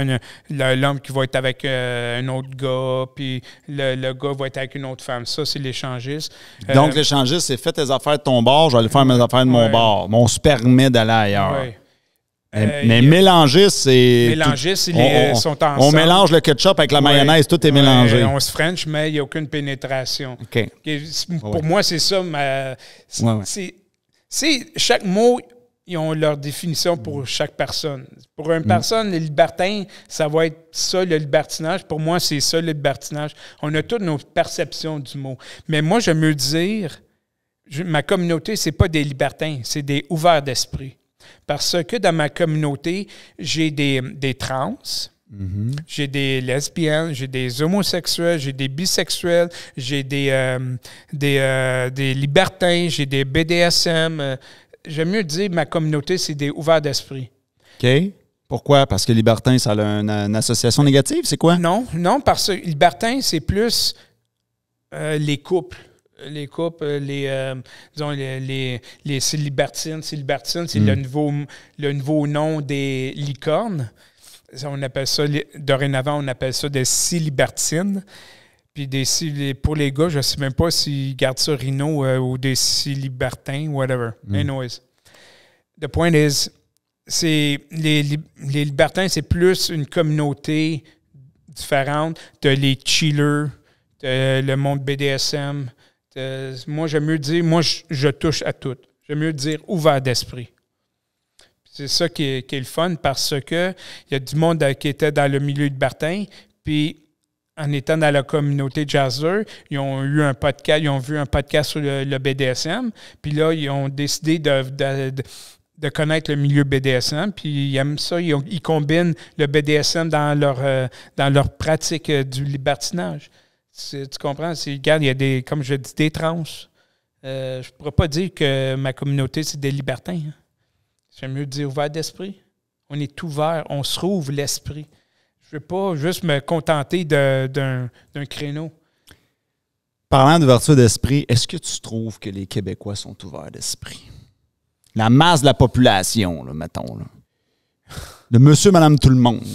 l'homme qui va être avec un autre gars, puis le gars va être avec une autre femme. Ça, c'est l'échangisme. Donc, l'échangisme, c'est fais tes affaires de ton bord, je vais aller faire mes affaires de mon bord. Mais on se permet d'aller ailleurs. Ouais. Mais mélanger, c'est... Mélanger, ils sont ensemble. On mélange le ketchup avec la mayonnaise, tout est mélangé. On se French, mais il n'y a aucune pénétration. OK. Pour moi, c'est ça. Chaque mot, ils ont leur définition pour chaque personne. Pour une personne, le libertin, ça va être ça, le libertinage. Pour moi, c'est ça, le libertinage. On a toutes nos perceptions du mot. Mais moi, j'aime mieux dire, ma communauté, c'est pas des libertins, c'est des ouverts d'esprit. Parce que dans ma communauté, j'ai des trans, j'ai des lesbiennes, j'ai des homosexuels, j'ai des bisexuels, j'ai des libertins, j'ai des BDSM. J'aime mieux dire ma communauté, c'est des ouverts d'esprit. OK. Pourquoi? Parce que libertin, ça a une association négative, c'est quoi? Non, parce que libertin, c'est plus les couples. Les couples, c'est libertine. C'est le nouveau nom des licornes. On appelle ça, dorénavant, on appelle ça des cilibertines. Puis pour les gars, je ne sais même pas s'ils gardent ça rhino ou des cilibertins, whatever. Anyways. The point is, les libertins, c'est plus une communauté différente de les chillers, de le monde BDSM. Moi, j'aime mieux dire, je touche à tout. J'aime mieux dire ouvert d'esprit. C'est ça qui est le fun parce que il y a du monde qui était dans le milieu libertin, puis en étant dans la communauté Jazzler, ils ont vu un podcast sur le BDSM, puis là, ils ont décidé de connaître le milieu BDSM, puis ils aiment ça, ils combinent le BDSM dans leur pratique du libertinage. Tu comprends? Regarde, il y a comme je dis, des trans. Je ne pourrais pas dire que ma communauté, c'est des libertins. Hein. J'aime mieux dire ouvert d'esprit. On est ouvert, on se rouvre l'esprit. Je ne veux pas juste me contenter d'un créneau. Parlant d'ouverture d'esprit, est-ce que tu trouves que les Québécois sont ouverts d'esprit? La masse de la population, là, mettons. Là. De monsieur, madame, tout le monde.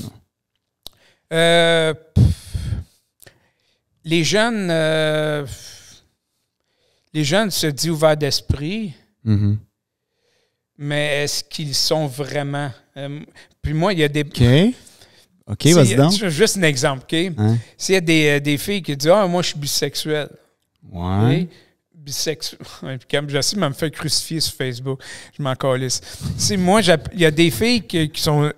Les jeunes se disent ouverts d'esprit, mais est-ce qu'ils sont vraiment? Puis moi, il y a des... OK, vas-y donc. Juste un exemple, OK? Hein? S'il y a des filles qui disent « Ah, moi, je suis bisexuel. » Ouais. Okay? Bisexuel. Comme je sais, me fait crucifier sur Facebook. Je m'en calisse. Moi, il y a des filles qui sont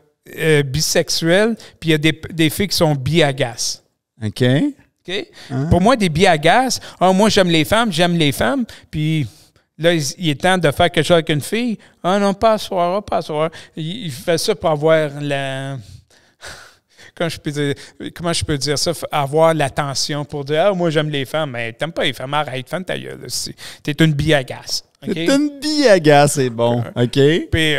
bisexuelles, puis il y a des filles qui sont bi-agaces. OK. Okay? Hein? Pour moi, des bi-agaces, moi, j'aime les femmes, puis là, il est temps de faire quelque chose avec une fille. Ah non, pas à soir, pas à soir. Il fait ça pour avoir la... Comment je peux dire ça? Avoir l'attention pour dire « Ah, moi, j'aime les femmes. » Mais t'aimes pas les femmes, arrête, ferme ta gueule. T'es une bi-agace. Okay? T'es une bi-agace, c'est bon. OK. Puis,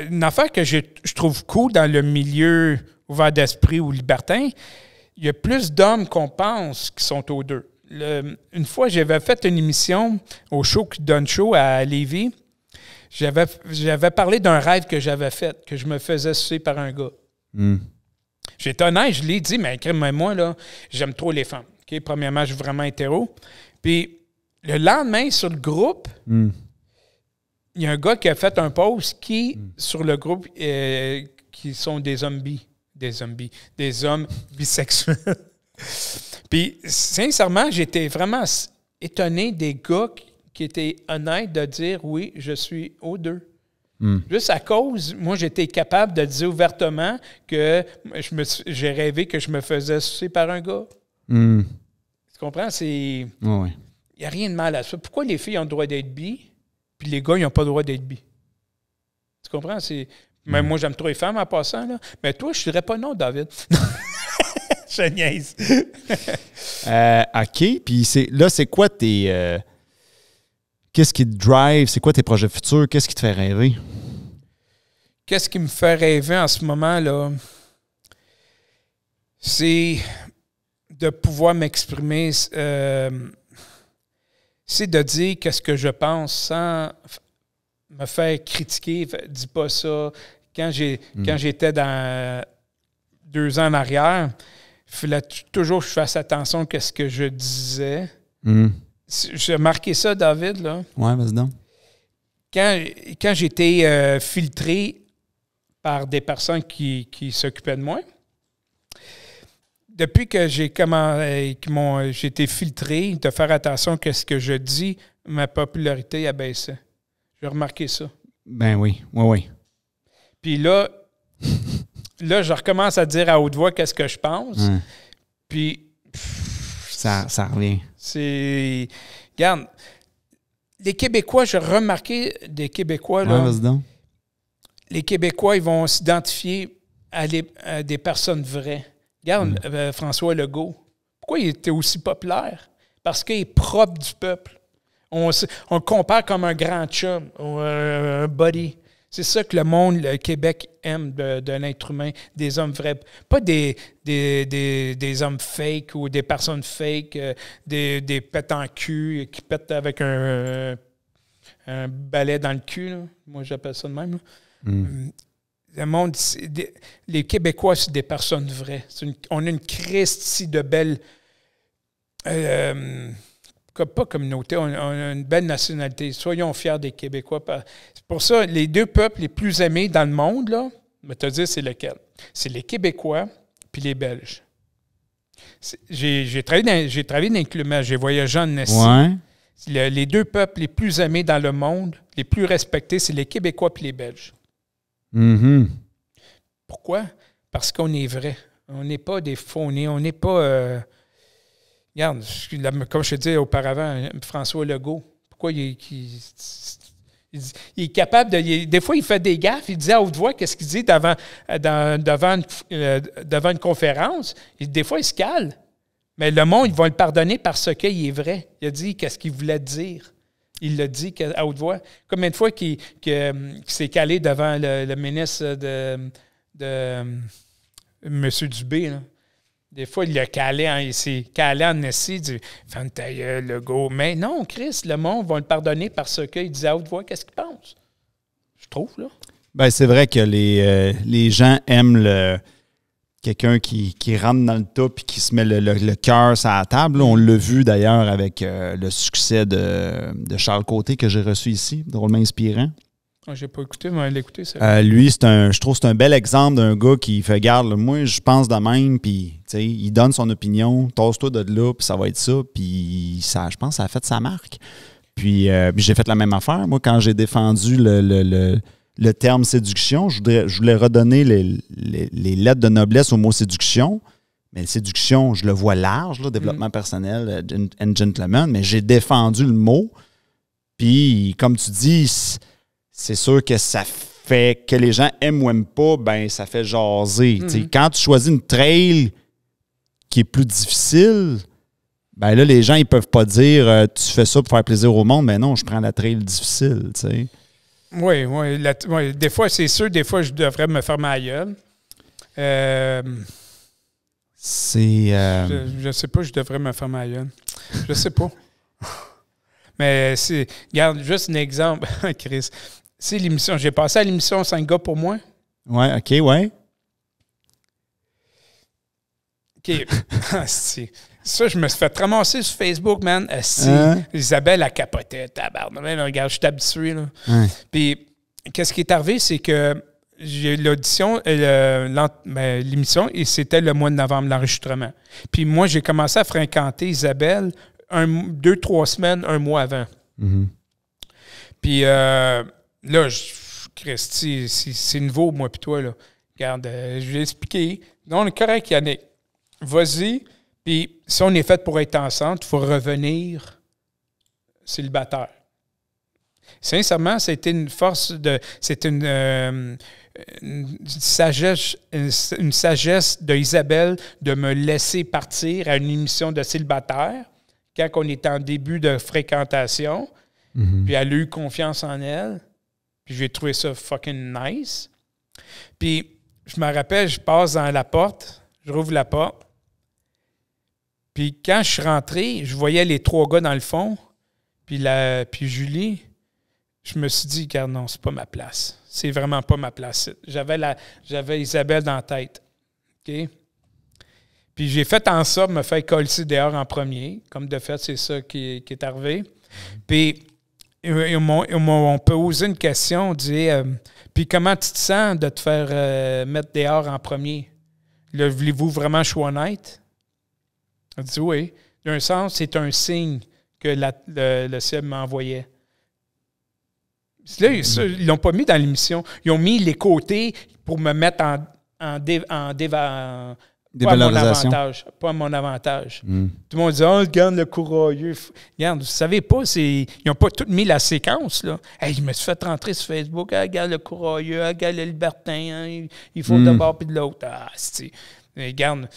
une affaire que je trouve cool dans le milieu ouvert d'esprit ou libertin, il y a plus d'hommes qu'on pense qui sont aux deux. Une fois, j'avais fait une émission au show qui donne show à Lévis. J'avais parlé d'un rêve que j'avais fait, que je me faisais sucer par un gars. J'étais honnête, je l'ai dit, mais moi, là, j'aime trop les femmes. Okay? Premièrement, je suis vraiment hétéro. Puis, le lendemain, sur le groupe, il y a un gars qui a fait un post sur le groupe, qui sont des hommes des hommes bisexuels. Puis, sincèrement, j'étais vraiment étonné des gars qui étaient honnêtes de dire « Oui, je suis aux deux ». Juste à cause, moi, j'étais capable de dire ouvertement que j'ai rêvé que je me faisais sucer par un gars. Tu comprends? Il n'y a rien de mal à ça. Pourquoi les filles ont le droit d'être bi, puis les gars, ils n'ont pas le droit d'être bi? Tu comprends? Même moi, j'aime trop les femmes en passant. Là. Mais toi, je ne dirais pas non, David. Je niaise. OK. Puis là, c'est quoi tes... Qu'est-ce qui te drive? C'est quoi tes projets futurs? Qu'est-ce qui te fait rêver? Qu'est-ce qui me fait rêver en ce moment, là? C'est de pouvoir m'exprimer. C'est de dire qu'est-ce que je pense sans me faire critiquer. Dis pas ça. Quand j'étais dans 2 ans en arrière, il fallait toujours que je fasse attention à ce que je disais. J'ai remarqué ça, David, là. Oui, vas-y donc. Quand j'étais filtré par des personnes qui s'occupaient de moi, depuis que j'ai été filtré, de faire attention à ce que je dis, ma popularité a baissé. J'ai remarqué ça. Ben oui. Puis là, je recommence à dire à haute voix qu'est-ce que je pense. Puis... Ça revient. Regarde, les Québécois, j'ai remarqué des Québécois, là. Vas-y donc. Les Québécois, ils vont s'identifier à des personnes vraies. Regarde, François Legault. Pourquoi il était aussi populaire? Parce qu'il est propre du peuple. On le compare comme un grand chum, un buddy. C'est ça que le Québec aime de l'être humain, des hommes vrais. Pas des hommes fake ou des personnes fake, des pètes en cul qui pètent avec un balai dans le cul. Là. Moi, j'appelle ça de même. Le monde, les Québécois, c'est des personnes vraies. On a une Christie de belles... pas communauté, on a une belle nationalité. Soyons fiers des Québécois. C'est pour ça, les 2 peuples les plus aimés dans le monde, là, je vais te dire, c'est lequel? C'est les Québécois puis les Belges. J'ai travaillé dans l'inclusion, j'ai voyagé en Essie. Ouais. Les 2 peuples les plus aimés dans le monde, les plus respectés, c'est les Québécois puis les Belges. Pourquoi? Parce qu'on est vrai. On n'est pas des faux-nés. On n'est pas... regarde, comme je te disais auparavant, François Legault, pourquoi il est capable de... des fois, il fait des gaffes. Il dit à haute voix qu'est-ce qu'il dit devant une conférence. Des fois, il se cale. Mais le monde, ils vont le pardonner parce qu'il est vrai. Il a dit qu'est-ce qu'il voulait dire. Il l'a dit à haute voix. Combien de fois qu'il s'est calé devant le ministre de M. Dubé, là. Des fois, il s'est calé en essai, il dit « Fais une taille, le go. » Mais non, Chris, le monde va le pardonner parce qu'il dit à haute voix qu'est-ce qu'il pense. Je trouve, là. Ben, c'est vrai que les gens aiment quelqu'un qui rentre dans le tas et qui se met le cœur sur la table. Là, on l'a vu d'ailleurs avec le succès de Charles Côté que j'ai reçu ici, drôlement inspirant. J'ai pas écouté, mais l'écouter, ça. Lui, je trouve que c'est un bel exemple d'un gars qui fait garde. Moi, je pense de même, puis il donne son opinion, tasse-toi de là, puis ça va être ça. Puis ça, je pense que ça a fait sa marque. Puis j'ai fait la même affaire. Moi, quand j'ai défendu le terme séduction, je voulais redonner les lettres de noblesse au mot séduction. Mais séduction, je le vois large, là, développement personnel and gentleman, mais j'ai défendu le mot. Puis, comme tu dis, c'est sûr que ça fait que les gens aiment ou n'aiment pas, ben ça fait jaser. Quand tu choisis une trail qui est plus difficile, ben là, les gens, ils peuvent pas dire tu fais ça pour faire plaisir au monde, mais non, je prends la trail difficile, tu sais. Oui. Des fois, c'est sûr, des fois, je devrais me fermer la gueule. Je sais pas, je devrais me fermer la gueule. Je sais pas. Mais regarde, juste un exemple, Chris. C'est l'émission. J'ai passé à l'émission 5 gars pour moi. Ouais, OK, ouais. OK. Ça, je me suis fait ramasser sur Facebook, man. Isabelle, elle capotait. Tabarnak, regarde, je suis habitué. Là. Puis, qu'est-ce qui est arrivé, c'est que j'ai l'audition, l'émission, et c'était le mois de novembre, l'enregistrement. Puis moi, j'ai commencé à fréquenter Isabelle 2-3 semaines, un mois avant. Mm-hmm. Puis là, Christy, c'est nouveau, moi puis toi, là. Regarde, je vais expliquer. Non, on est correct, Yannick. Vas-y. Puis si on est fait pour être ensemble, il faut revenir célibataire. Sincèrement, c'était une force de... C'était une sagesse de Isabelle de me laisser partir à une émission de célibataire quand on était en début de fréquentation. Mm-hmm. Puis elle a eu confiance en elle. Puis j'ai trouvé ça fucking nice. Puis je me rappelle, je passe dans la porte, je rouvre la porte. Puis quand je suis rentré, je voyais les 3 gars dans le fond. Puis Julie, je me suis dit, regarde, non, c'est pas ma place. C'est vraiment pas ma place. J'avais Isabelle dans la tête. OK? Puis j'ai fait en sorte de me faire coller dehors en premier. Comme de fait, c'est ça qui est arrivé. Puis ils m'ont posé une question, on dit puis comment tu te sens de te faire mettre dehors en premier? Là, voulez-vous vraiment que je sois honnête? On dit oui. D'un sens, c'est un signe que le ciel m'envoyait. Là, ils l'ont pas mis dans l'émission. Ils ont mis les côtés pour me mettre pas à mon avantage. Mm. Tout le monde dit « Oh, regarde le courageux. » Regarde, vous savez pas, ils n'ont pas tout mis la séquence, là. Hey, je me suis fait rentrer sur Facebook. Ah, regarde le courageux, ah, regarde le libertin. Hein, il faut de bord puis de l'autre. Ah, c'est... Regarde.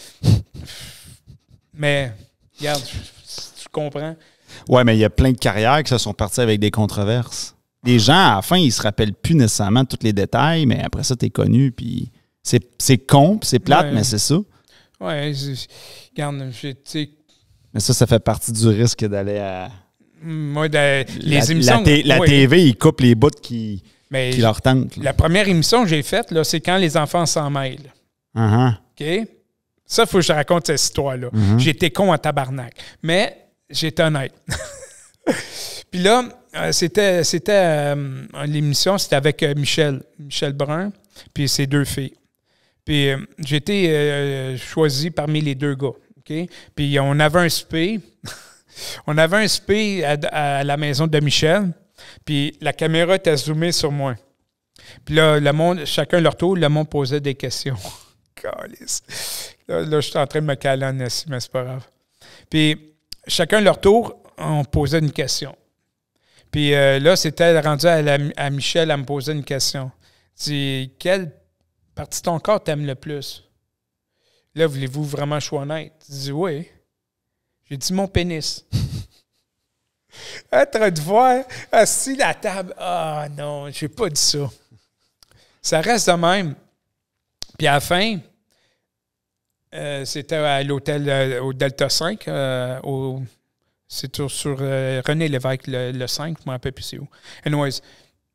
Mais, regarde, tu comprends? Ouais, mais il y a plein de carrières qui se sont parties avec des controverses. Les gens, à la fin, ils se rappellent plus nécessairement de tous les détails, mais après ça, t'es connu, puis c'est con, puis c'est plate, mais c'est ça. Ouais, regarde, mais ça fait partie du risque d'aller à... Moi, les émissions... La TV, ils coupent les bouts qui leur tentent. Là. La première émission que j'ai faite, là, c'est quand les enfants s'en mêlent. Uh-huh. OK? Ça, il faut que je te raconte cette histoire-là. Mm-hmm. J'étais con en tabarnak. Mais j'étais honnête. Puis là, c'était l'émission, c'était avec Michel Brun, puis ses 2 filles. Puis j'ai été choisi parmi les 2 gars. OK? Puis on avait un souper. On avait un souper à la maison de Michel. Puis la caméra était zoomée sur moi. Puis là, le monde, chacun leur tour, le monde posait des questions. Calice. Là, je suis en train de me caler en assis, mais c'est pas grave. Puis, chacun leur tour, on posait une question. Puis là, c'était rendu à Michel à me poser une question. Dis, quelle partie de ton corps t'aimes le plus? Là, voulez-vous vraiment que je sois honnête? Je dis, oui. J'ai dit mon pénis. En train de voir, assis à la table. Ah non, j'ai pas dit ça. Ça reste de même. Puis à la fin, c'était à l'hôtel au Delta 5, c'est sur René Lévesque, le 5, je ne me rappelle plus c'est où. Anyways,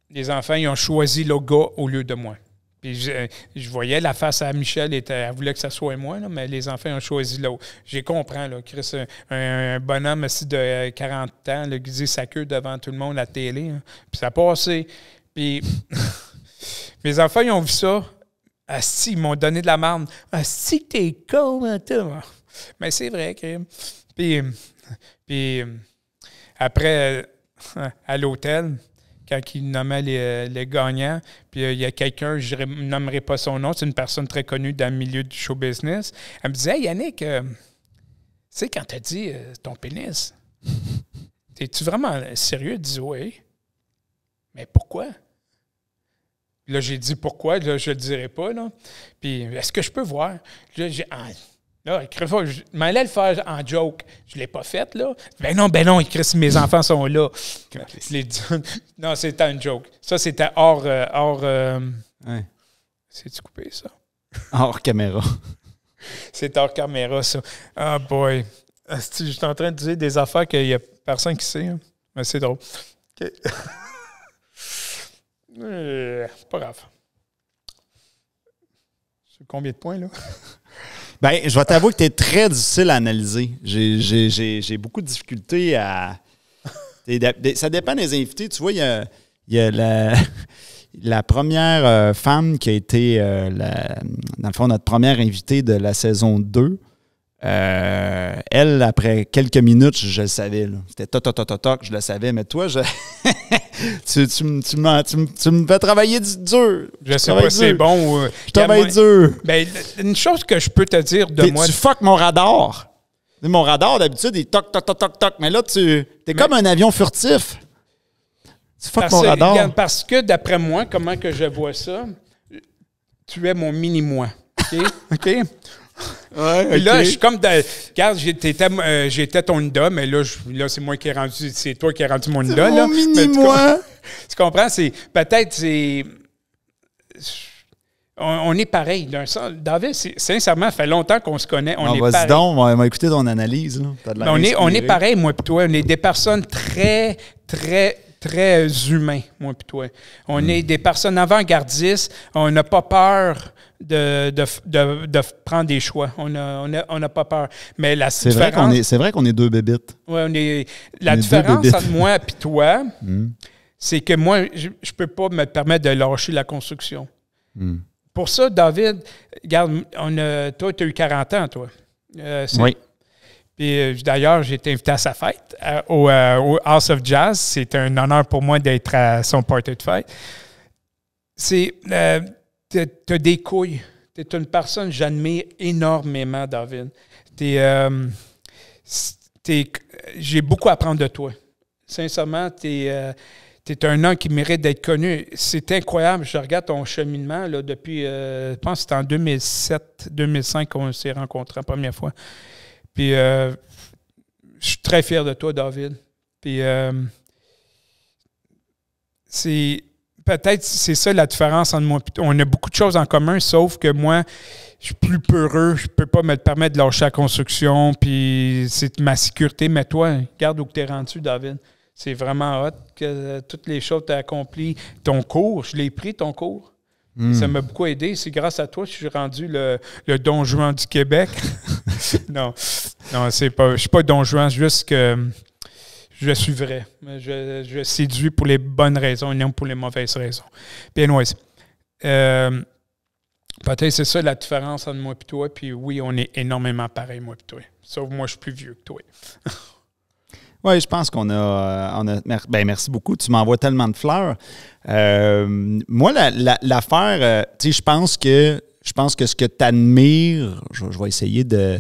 les enfants, ils ont choisi le gars au lieu de moi. Puis je voyais la face à Michel, elle voulait que ça soit moi, là, mais les enfants ont choisi l'autre. J'ai compris, là, Chris, un bonhomme assis de 40 ans, là, qui dit sa queue devant tout le monde à la télé. Hein. Puis ça a passé. Puis mes enfants, ils ont vu ça. Asti, ils m'ont donné de la marde. Asti, t'es con, hein, toi. Mais c'est vrai, Chris. Puis après, à l'hôtel, quand ils nommaient les gagnants, puis il y a quelqu'un, je ne nommerai pas son nom, c'est une personne très connue dans le milieu du show business. Elle me disait, hey, Yannick, tu sais, quand tu as dit ton pénis, es-tu vraiment sérieux? Elle dit, oui. Mais pourquoi? Là, j'ai dit pourquoi, là, je ne le dirai pas. Là. Puis, est-ce que je peux voir? Là, je m'allais le faire en joke. Je ne l'ai pas fait, là. Ben non, Chris, mes enfants sont là. Non, c'était un joke. Ça, c'était hors ouais. C'est-tu coupé, ça? Hors caméra. C'est hors caméra, ça. Ah, boy. Je suis en train de dire des affaires qu'il n'y a personne qui sait. Hein. Mais c'est drôle. OK. Pas grave. C'est combien de points, là? Ben, je vais t'avouer que tu es très difficile à analyser. J'ai beaucoup de difficultés à... Ça dépend des invités. Tu vois, il y a la première femme qui a été, dans le fond, notre première invitée de la saison 2. Elle, après quelques minutes, je le savais. Là. C'était toc, je le savais. Mais toi, tu me fais travailler dur. Je sais pas si c'est bon ou... Je travaille dur. Ben, une chose que je peux te dire de moi... Tu fuck mon radar. Mon radar, d'habitude, il est toc. Mais là, t'es comme un avion furtif. Tu fuck mon radar. Regarde, parce que, d'après moi, comment que je vois ça, tu es mon mini-moi. OK? OK? Ouais, okay. Là, je suis comme... Regarde, j'étais ton Nida, mais là, c'est moi qui ai rendu... C'est toi qui as rendu mon Nida. Mon mini-moi. Tu comprends? Peut-être, on est pareil. David, sincèrement, ça fait longtemps qu'on se connaît. On est pareil. Vas-y donc, on va écouter ton analyse. Là. On est pareil, moi et toi. On est des personnes très, très, très humains, moi et toi. On est des personnes avant-gardistes. On n'a pas peur de prendre des choix. On n'a pas peur. Mais la différence... C'est vrai qu'on est deux bébites. Oui, la différence entre moi et toi, c'est que moi, je ne peux pas me permettre de lâcher la construction. Pour ça, David, regarde, toi, tu as eu 40 ans, toi. Oui. Puis d'ailleurs, j'ai été invité à sa fête au House of Jazz. C'est un honneur pour moi d'être à son party de fête. Tu as des couilles. Tu es une personne que j'admire énormément, David. J'ai beaucoup à apprendre de toi. Sincèrement, tu es un homme qui mérite d'être connu. C'est incroyable. Je regarde ton cheminement là, depuis, je pense que c'était en 2007-2005 qu'on s'est rencontrés la première fois. Puis, je suis très fier de toi, David. Puis, peut-être c'est ça la différence entre moi. On a beaucoup de choses en commun, sauf que moi, je suis plus peureux. Je peux pas me permettre de lâcher la construction. Puis, c'est ma sécurité. Mais toi, regarde où tu es rendu, David. C'est vraiment hot que toutes les choses que tu as accomplies. Ton cours, je l'ai pris, ton cours. Ça m'a beaucoup aidé. C'est grâce à toi que je suis rendu le Don Juan du Québec. Non, c'est pas. Je suis pas Don Juan, juste que je suis vrai. Je séduis pour les bonnes raisons et non pour les mauvaises raisons. Puis anyways, peut-être c'est ça la différence entre moi et toi. Puis oui, on est énormément pareil, moi et toi. Sauf moi, je suis plus vieux que toi. Oui, je pense qu'on a merci beaucoup. Tu m'envoies tellement de fleurs. Moi, l'affaire, tu sais, je pense que je pense que ce que tu admires, je vais essayer de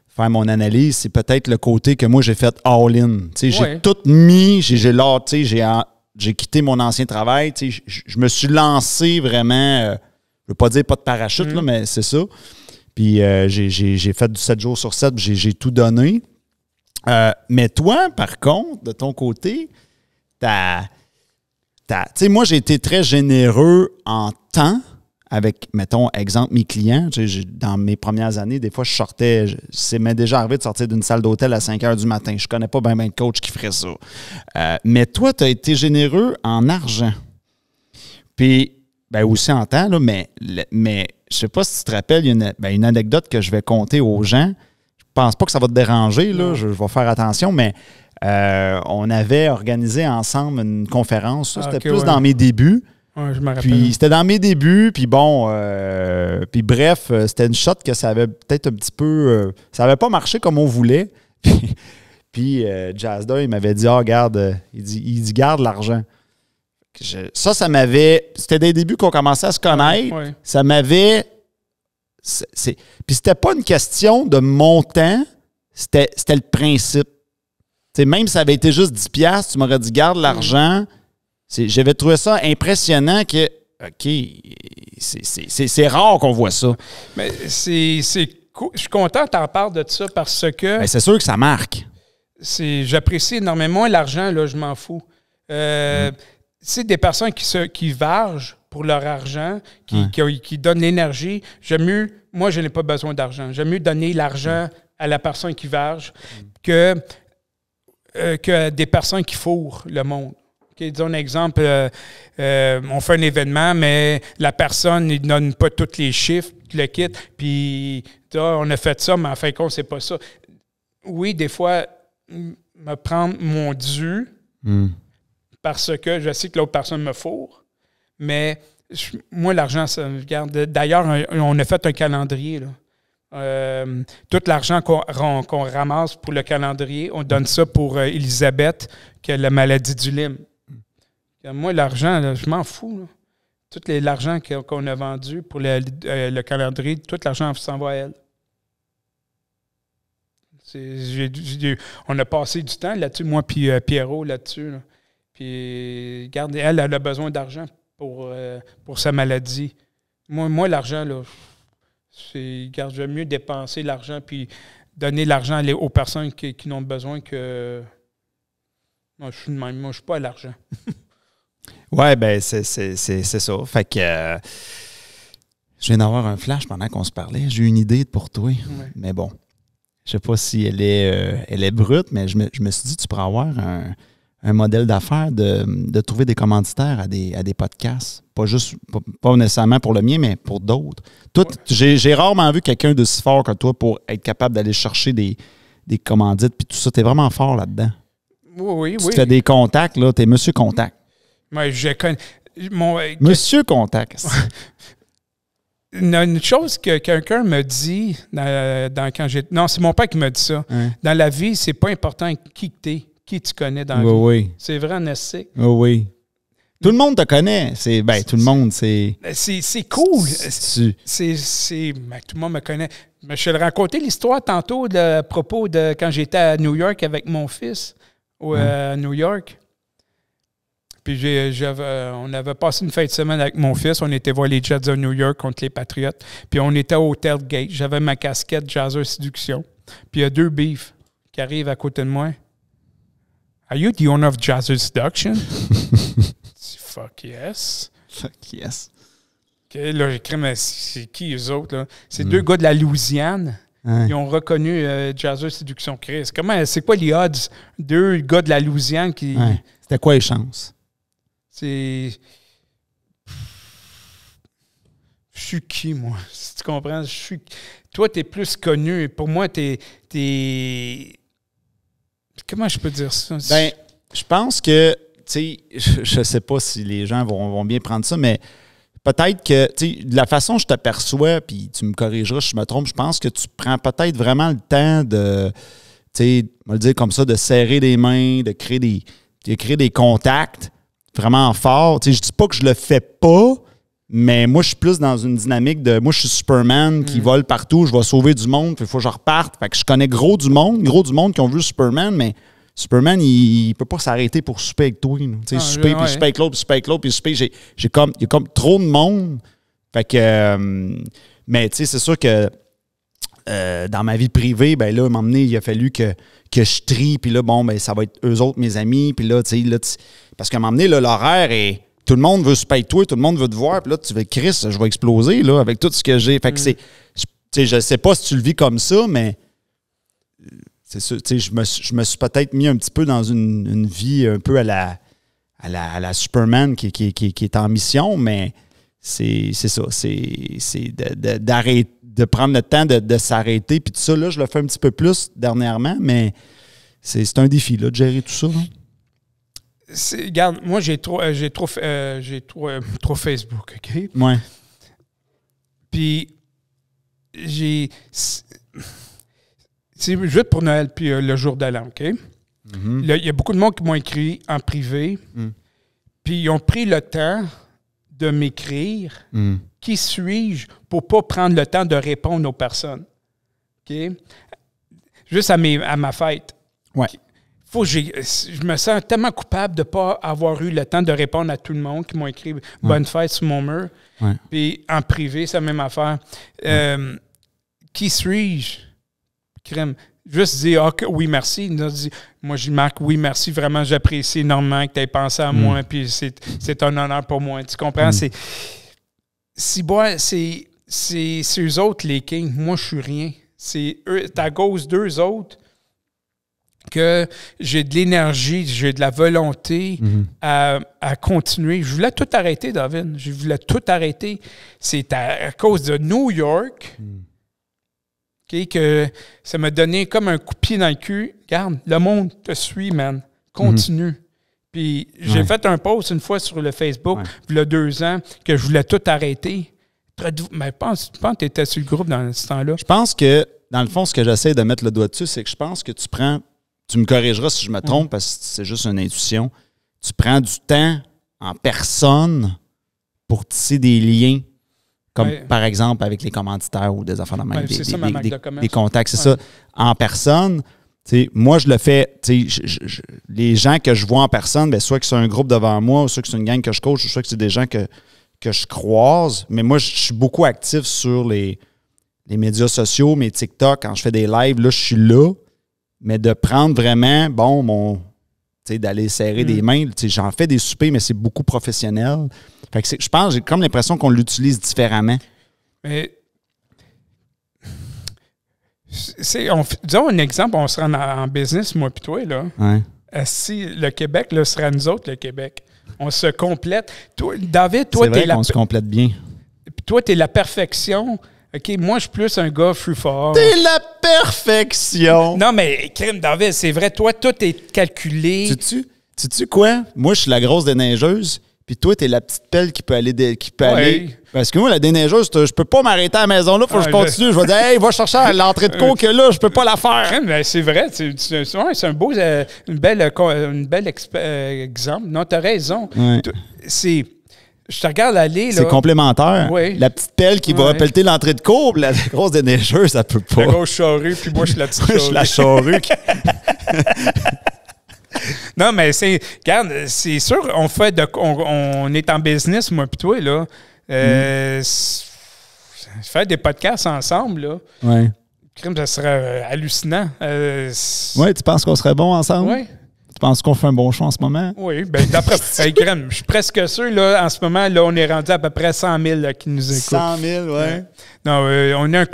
faire mon analyse, c'est peut-être le côté que moi, j'ai fait all-in. J'ai tout mis, j'ai quitté mon ancien travail. Je me suis lancé vraiment, je ne veux pas dire pas de parachute, là, mais c'est ça. Puis j'ai fait du 7 jours sur 7, j'ai tout donné. Mais toi, par contre, de ton côté, moi, j'ai été très généreux en temps avec, mettons, exemple, mes clients. Dans mes premières années, des fois, je sortais, ça m'est déjà arrivé de sortir d'une salle d'hôtel à 5 heures du matin. Je connais pas bien de coach qui ferait ça. Mais toi, tu as été généreux en argent. Puis, aussi en temps, là, mais je sais pas si tu te rappelles, il y a une anecdote que je vais conter aux gens. Je pense pas que ça va te déranger, là, je vais faire attention, mais on avait organisé ensemble une conférence. C'était plus dans mes débuts. Ouais, je me rappelle. Puis c'était dans mes débuts, puis bon, puis bref, c'était une shot que ça avait peut-être un petit peu... ça n'avait pas marché comme on voulait. Puis Jazda, il m'avait dit, regarde, il dit, garde l'argent. Ça m'avait... C'était des débuts qu'on commençait à se connaître. Ouais. Ça m'avait... Puis c'était pas une question de montant, c'était le principe. T'sais, même si ça avait été juste 10$, tu m'aurais dit, garde l'argent. J'avais trouvé ça impressionnant que, OK, c'est rare qu'on voit ça. Mais c'est cool. Je suis content que tu en parles de ça parce que... Mais c'est sûr que ça marque. J'apprécie énormément l'argent, là, je m'en fous. C'est des personnes qui vargent pour leur argent, qui donnent l'énergie. J'aime mieux... Moi, je n'ai pas besoin d'argent. J'aime mieux donner l'argent à la personne qui varge que des personnes qui fourrent le monde. Okay, disons un exemple, on fait un événement, mais la personne ne donne pas tous les chiffres, le kit, puis on a fait ça, mais en fin de compte, c'est pas ça. Oui, des fois, me prendre mon dû parce que je sais que l'autre personne me fourre, mais moi, l'argent, ça me garde. D'ailleurs, on a fait un calendrier, là. Tout l'argent qu'on ramasse pour le calendrier, on donne ça pour Elisabeth qui a la maladie du Lyme. Moi, l'argent, là, je m'en fous. Là. Tout l'argent qu'on a vendu pour le calendrier, tout l'argent s'en va à elle. On a passé du temps là-dessus, moi puis Pierrot là-dessus. Là. Puis, regarde, elle a besoin d'argent pour sa maladie. Moi l'argent, là, j'aime mieux dépenser l'argent puis donner l'argent aux personnes qui n'ont besoin que... Moi, je suis de même. Moi, je ne suis pas à l'argent. Oui, bien, c'est ça. Fait que je viens d'avoir un flash pendant qu'on se parlait. J'ai eu une idée pour toi. Ouais. Mais bon, je ne sais pas si elle est brute, mais je me suis dit, tu pourrais avoir un modèle d'affaires de trouver des commanditaires à des podcasts. Pas nécessairement pour le mien, mais pour d'autres. J'ai rarement vu quelqu'un de si fort que toi pour être capable d'aller chercher des commandites puis tout ça. Tu es vraiment fort là-dedans. Oui. Tu fais des contacts, là. Tu es Monsieur Contact. Oui, je connais. Monsieur Contact. Une chose que quelqu'un me dit quand j'ai... Non, c'est mon père qui m'a dit ça. Hein? Dans la vie, c'est pas important qui t'es, qui tu connais dans la vie. Oui. C'est vrai, Nessie. Oui. Tout le monde te connaît. Tout le monde, c'est... C'est cool. Tout le monde me connaît. Mais je te racontais l'histoire tantôt à propos de quand j'étais à New York avec mon fils. À New York. Puis on avait passé une fin de semaine avec mon fils. On était voir les Jets de New York contre les Patriots. Puis on était au Tailgate. J'avais ma casquette Jazzer Séduction. Puis il y a 2 beefs qui arrivent à côté de moi. Are you the owner of Jazzer Seduction? Fuck yes. Fuck yes. Okay, là, j'écris, mais c'est qui eux autres? Là? C'est 2 gars de la Louisiane. Hein? Ils ont reconnu Jazzer Séduction. Chris. C'est quoi les odds? 2 gars de la Louisiane qui... Ouais. C'était quoi les chances? Je suis qui, moi? Si tu comprends, toi, t'es plus connu. Pour moi, t'es... Comment je peux dire ça? Ben, je pense que, tu sais, je sais pas si les gens vont bien prendre ça, mais peut-être que, tu sais, de la façon dont je t'aperçois, puis tu me corrigeras si je me trompe, je pense que tu prends peut-être vraiment le temps de, tu sais, on va le dire comme ça, de serrer les mains, de créer des contacts vraiment forts. Tu sais, je dis pas que je le fais pas, Mais moi, je suis plus dans une dynamique de... Moi, je suis Superman qui vole partout, je vais sauver du monde, il faut que je reparte. Fait que je connais gros du monde qui ont vu Superman, mais Superman, il peut pas s'arrêter pour souper avec toi. Souper, puis souper avec l'autre, puis souper avec l'autre, puis souper. Il y a comme trop de monde. Fait que... mais tu sais, c'est sûr que dans ma vie privée, ben là, à un moment donné, il a fallu que je trie, puis là, bon, ben ça va être eux autres, mes amis, puis là, tu sais, parce qu'à un moment donné, là, l'horaire est... Tout le monde veut se payer toi, tout le monde veut te voir, puis là, tu veux, Chris, je vais exploser, là, avec tout ce que j'ai. Fait que c'est... Tu sais, je sais pas si tu le vis comme ça, mais... C'est sûr, tu sais, je me suis peut-être mis un petit peu dans une vie un peu à la Superman qui est en mission, mais c'est ça. C'est d'arrêter, de prendre le temps de s'arrêter. Puis tout ça, là, je le fais un petit peu plus dernièrement, mais c'est un défi, là, de gérer tout ça. Regarde, moi, j'ai trop Facebook, OK? Ouais. Puis, c'est juste pour Noël puis le jour de l'an, OK? Il y a beaucoup de monde qui m'ont écrit en privé, puis ils ont pris le temps de m'écrire. Qui suis-je pour pas prendre le temps de répondre aux personnes? OK? Juste à ma fête. Ouais. Je me sens tellement coupable de ne pas avoir eu le temps de répondre à tout le monde qui m'ont écrit « Bonne fête » sur mon mur. Ouais. Puis en privé, c'est la même affaire. Qui suis-je? Crème. Juste dire oui, merci. Moi, je marque oui, merci. Vraiment, j'apprécie énormément que tu aies pensé à moi. Puis c'est un honneur pour moi. Tu comprends? C'est eux autres les kings. Moi, je suis rien. C'est à cause d'eux autres que j'ai de l'énergie, j'ai de la volonté à continuer. Je voulais tout arrêter, David. Je voulais tout arrêter. C'est à cause de New York que ça m'a donné comme un coup de pied dans le cul. Regarde, le monde te suit, man. Continue. Puis j'ai fait un post une fois sur le Facebook, il y a 2 ans, que je voulais tout arrêter. Mais je pense que tu étais sur le groupe dans ce temps-là. Je pense que, dans le fond, ce que j'essaie de mettre le doigt dessus, c'est que je pense que tu me corrigeras si je me trompe, parce que c'est juste une intuition, tu prends du temps en personne pour tisser des liens, comme par exemple avec les commanditaires ou des affaires de même, des contacts, c'est ça, en personne. T'sais, moi, je le fais, les gens que je vois en personne, bien, soit que c'est un groupe devant moi, ou soit que c'est une gang que je coach, ou soit que c'est des gens que je croise. Mais moi, je suis beaucoup actif sur les médias sociaux, mes TikTok, quand je fais des lives, là, je suis là. Mais de prendre vraiment, d'aller serrer des mains, j'en fais des soupers, mais c'est beaucoup professionnel. Fait que je pense, j'ai comme l'impression qu'on l'utilise différemment. Mais... disons un exemple, on sera en business, moi et toi, là. Ouais. Si le Québec, là, sera nous autres, le Québec. On se complète. Toi, David, toi, t'es qu'on se complète bien. Toi, t'es la perfection. OK, moi, je suis plus un gars free fort. T'es la perfection! Non, mais, crime, David, c'est vrai, toi, tout est calculé. Sais-tu quoi? Moi, je suis la grosse déneigeuse. Puis toi, t'es la petite pelle qui peut aller. Aller. Parce que moi, la déneigeuse, je peux pas m'arrêter à la maison là, faut que je continue. Je vais dire, hey, va chercher à l'entrée de cours que là, je peux pas la faire. Ben, c'est vrai, c'est un beau, une belle exemple. Non, t'as raison. Ouais. Je te regarde aller, là. C'est complémentaire. Oui. La petite pelle qui va pelleter l'entrée de cours, la grosse déneigeuse, ça peut pas. La grosse charrue, puis moi, je suis la petite charrue. Je suis la charrue. Non, mais regarde, c'est sûr, on est en business, moi puis toi, là. Faire des podcasts ensemble, là. Ouais. Crime, ça serait hallucinant. Oui, tu penses qu'on serait bon ensemble? Oui. Tu penses qu'on fait un bon choix en ce moment? Oui, bien, d'après. Crime, je suis presque sûr, là, en ce moment, là, on est rendu à peu près 100 000 là, qui nous écoutent. 100 000, oui. Non,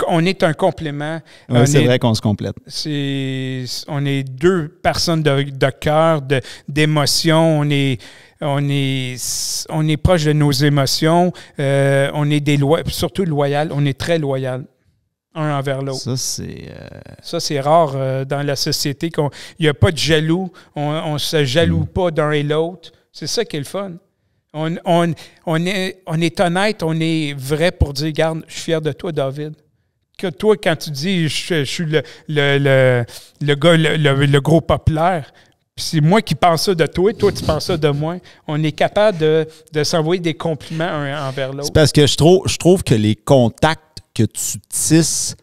on est un complément. Oui, c'est vrai qu'on se complète. On est 2 personnes de cœur, d'émotion. On est proche de nos émotions. On est surtout loyal. On est très loyal un envers l'autre. Ça, c'est rare dans la société. Il n'y a pas de jaloux. On ne se jaloue pas d'un et l'autre. C'est ça qui est le fun. On est honnête, on est vrai pour dire, regarde, je suis fier de toi, David. Que toi, quand tu dis, je suis le gars, le gros populaire, c'est moi qui pense ça de toi, toi tu penses ça de moi. On est capable de s'envoyer des compliments un envers l'autre. C'est parce que je trouve que les contacts que tu tisses,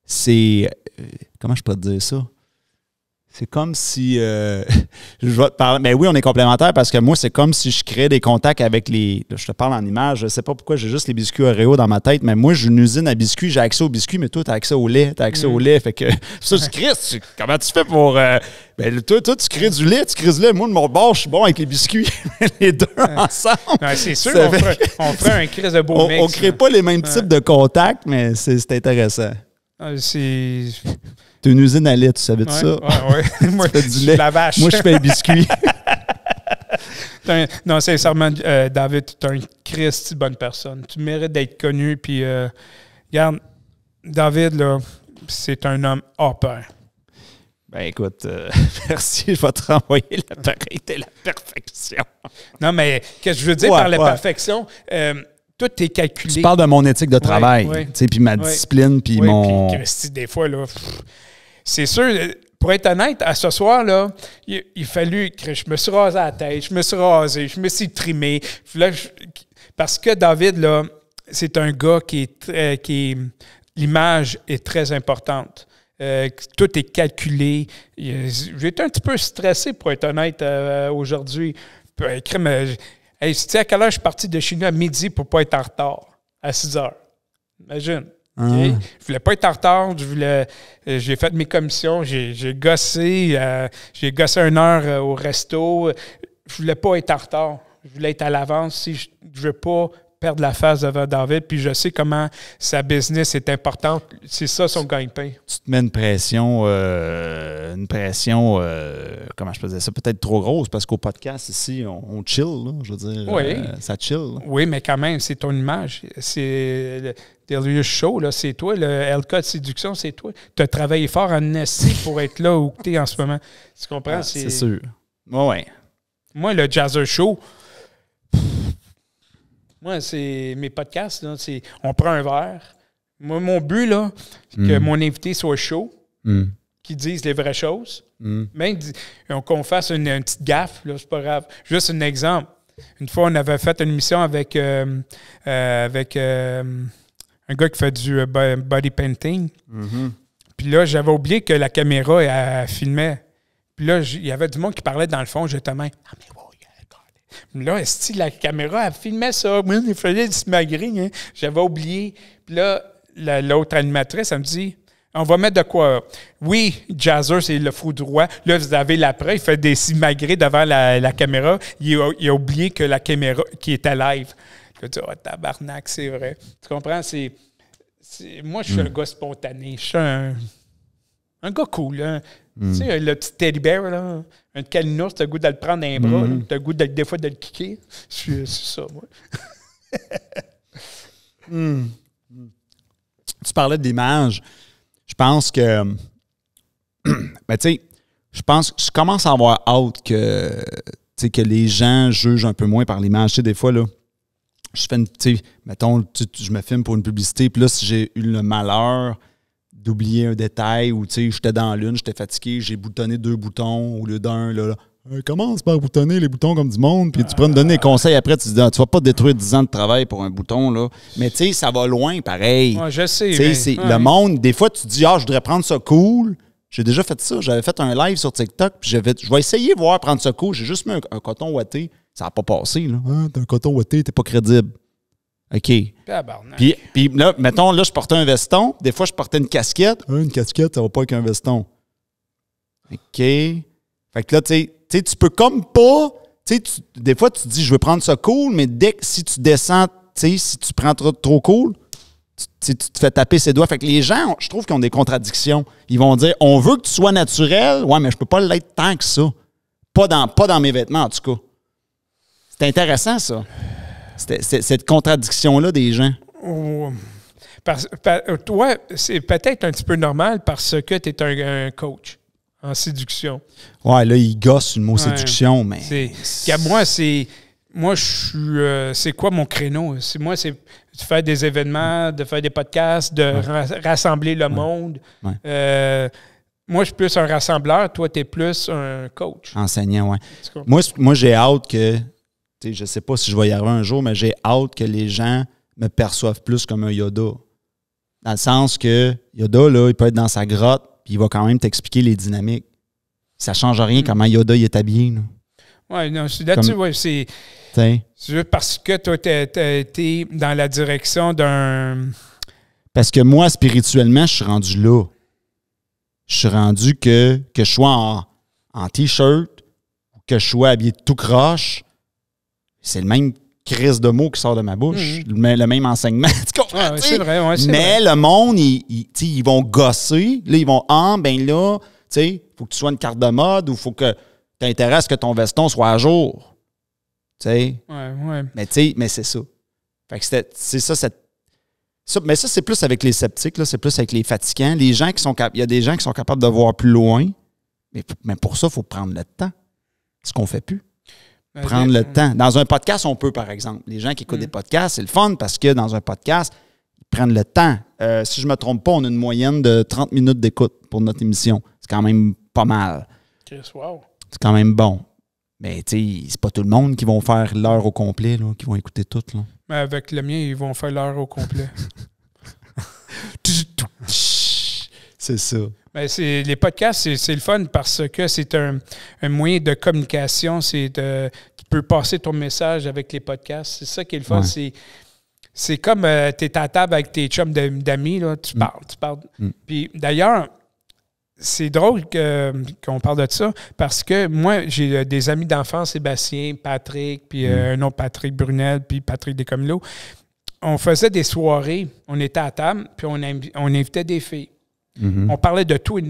c'est... comment je peux te dire ça? C'est comme si... je vais te parler... Mais oui, on est complémentaires parce que moi, c'est comme si je crée des contacts avec les... Là, je te parle en image. Je sais pas pourquoi j'ai juste les biscuits Oreo dans ma tête, mais moi, j'ai une usine à biscuits. J'ai accès aux biscuits, mais toi, tu as accès au lait. Tu as accès au lait. Fait que... Ça, tu crées... Comment tu fais pour... Ben, toi, tu crées du lait, tu crées du lait. Moi, de mon bord, je suis bon avec les biscuits. Les deux ensemble. Ouais, c'est sûr on ferait un crise de beau mix. On crée pas les mêmes types de contacts, mais c'est intéressant. C'est... T'es une usine à lait, tu savais de ça? Oui. Moi, tu fais du lait. La vache. Moi, je fais les biscuits. Non, sincèrement, David, tu es une Christy bonne personne. Tu mérites d'être connu. Puis, regarde, David, là, c'est un homme hors pair. Ben écoute, merci. Je vais te renvoyer l'appareil de la perfection. Non, mais qu'est-ce que je veux dire par la perfection? Tout est calculé. Tu parles de mon éthique de travail, puis ma discipline, puis mon... Puis, des fois, là, c'est sûr, pour être honnête, à ce soir, là, il fallu que je me suis rasé la tête, je me suis rasé, je me suis trimé. Là, parce que David, là, c'est un gars l'image est très importante. Tout est calculé. J'ai été un petit peu stressé, pour être honnête, aujourd'hui. Hey, tu sais à quelle heure je suis parti de chez nous à midi pour ne pas être en retard? À 6 heures. Imagine. Okay? Je voulais pas être en retard. J'ai fait mes commissions. J'ai gossé. J'ai gossé 1 heure au resto. Je voulais pas être en retard. Je voulais être à l'avance. Si je ne veux pas perdre la face devant David, puis je sais comment sa business est importante. C'est ça son gagne-pain. Tu te mets une pression, comment je peux dire ça, peut-être trop grosse, parce qu'au podcast ici, on chill, là, je veux dire, ça chill. Là. Oui, mais quand même, c'est ton image. C'est le Delirious Show, là, c'est toi, le LK de séduction, c'est toi. Tu as travaillé fort en essai pour être là où tu es en ce moment. Tu comprends? C'est sûr. Oui. Moi, le Jazzer Show... Moi, c'est mes podcasts, là, on prend un verre. Moi, mon but, là, c'est que mon invité soit chaud, qu'il dise les vraies choses. Même qu'on fasse une petite gaffe, là, c'est pas grave. Juste un exemple. Une fois, on avait fait une émission avec un gars qui fait du body painting. Puis là, j'avais oublié que la caméra, elle filmait. Puis là, il y avait du monde qui parlait dans le fond, justement. Ah, mais wow. Là, la caméra, elle filmait ça. Moi, il fallait se magrer. Hein. J'avais oublié. Puis là, l'autre animatrice, elle me dit, on va mettre de quoi? Oui, Jazzer, c'est le fou droit. Là, vous avez l'après, il fait des simagrées devant la caméra. Il a oublié que la caméra qui était live. Je me dis, oh, tabarnak, c'est vrai. Tu comprends? Moi, je suis un gars spontané. Je suis un gars cool. Hein? Tu sais, le petit teddy bear, là, un calinours, tu as le goût de le prendre dans les bras, tu as le goût des fois de le kicker. C'est ça, moi. Tu parlais de l'image. Je pense que... ben, tu sais, je commence à avoir hâte que les gens jugent un peu moins par l'image. Tu sais, des fois, là, je fais mettons, je me filme pour une publicité, puis là, si j'ai eu le malheur d'oublier un détail ou, tu sais, j'étais dans l'une, j'étais fatigué, j'ai boutonné 2 boutons au lieu d'un, là. Commence par boutonner les boutons comme du monde, puis tu pourrais me donner des conseils après, tu dis, tu vas pas détruire 10 ans de travail pour un bouton, là. Mais, tu sais, ça va loin, pareil. Ouais, je sais. Le monde, des fois, tu te dis, je voudrais prendre ça cool. J'ai déjà fait ça. J'avais fait un live sur TikTok, puis je vais essayer de voir prendre ça cool. J'ai juste mis un coton ouaté. Ça n'a pas passé, là. T'as un coton ouaté, t'es pas crédible. OK. Puis là, mettons, là, je portais un veston. Des fois, je portais une casquette. Une casquette, ça va pas avec un veston. OK. Fait que là, tu sais, tu peux comme pas... des fois, tu te dis, je veux prendre ça cool, mais si tu descends, si tu prends trop cool, tu te fais taper ses doigts. Fait que les gens, je trouve qu'ils ont des contradictions. Ils vont dire, on veut que tu sois naturel. Ouais, mais je peux pas l'être tant que ça. Pas dans mes vêtements, en tout cas. C'est intéressant, ça. Cette contradiction-là des gens. Toi, c'est peut-être un petit peu normal parce que tu es un coach en séduction. Ouais, là, il gosse le mot séduction, mais... Moi, c'est quoi mon créneau? Moi, c'est de faire des événements, de faire des podcasts, de rassembler le monde. Moi, je suis plus un rassembleur. Toi, tu es plus un coach. Enseignant, oui. Moi, j'ai hâte que... Je ne sais pas si je vais y arriver un jour, mais j'ai hâte que les gens me perçoivent plus comme un Yoda. Dans le sens que Yoda, là, il peut être dans sa grotte puis il va quand même t'expliquer les dynamiques. Ça ne change rien comment Yoda il est habillé. Oui, non, là-dessus, ouais, c'est juste parce que toi, tu es dans la direction d'un... Parce que moi, spirituellement, je suis rendu là. Je suis rendu que je sois en T-shirt ou que je sois habillé tout croche, c'est le même crise de mots qui sort de ma bouche, le même enseignement. Tu comprends? Ouais, c'est vrai, mais vrai. Le monde, ils vont gosser. Là, ils vont, ben là, il faut que tu sois une carte de mode ou il faut que tu intéresses que ton veston soit à jour. Tu sais? Ouais. Mais c'est ça. Fait que c'est ça, mais ça, c'est plus avec les sceptiques, là, c'est plus avec les fatigants. Les gens qui sont il y a des gens qui sont capables de voir plus loin, mais pour ça, il faut prendre le temps. Ce qu'on ne fait plus. Prendre le temps. Dans un podcast, on peut, par exemple. Les gens qui écoutent des podcasts, c'est le fun parce que dans un podcast, ils prennent le temps. Si je ne me trompe pas, on a une moyenne de 30 minutes d'écoute pour notre émission. C'est quand même pas mal. Wow. C'est quand même bon. Mais tu sais, c'est pas tout le monde qui vont faire l'heure au complet, là, qui vont écouter tout. Là. Mais avec le mien, ils vont faire l'heure au complet. C'est ça. Ben, les podcasts, c'est le fun parce que c'est un moyen de communication. Tu peux passer ton message avec les podcasts. C'est ça qui est le fun. Ouais. C'est comme tu es à table avec tes chums d'amis, là, tu parles. Puis d'ailleurs, c'est drôle qu'on parle de ça parce que moi, j'ai des amis d'enfance, Sébastien, Patrick, puis un autre Patrick Brunel, puis Patrick Descomillo. On faisait des soirées, on était à table, puis on invitait des filles. On parlait de tout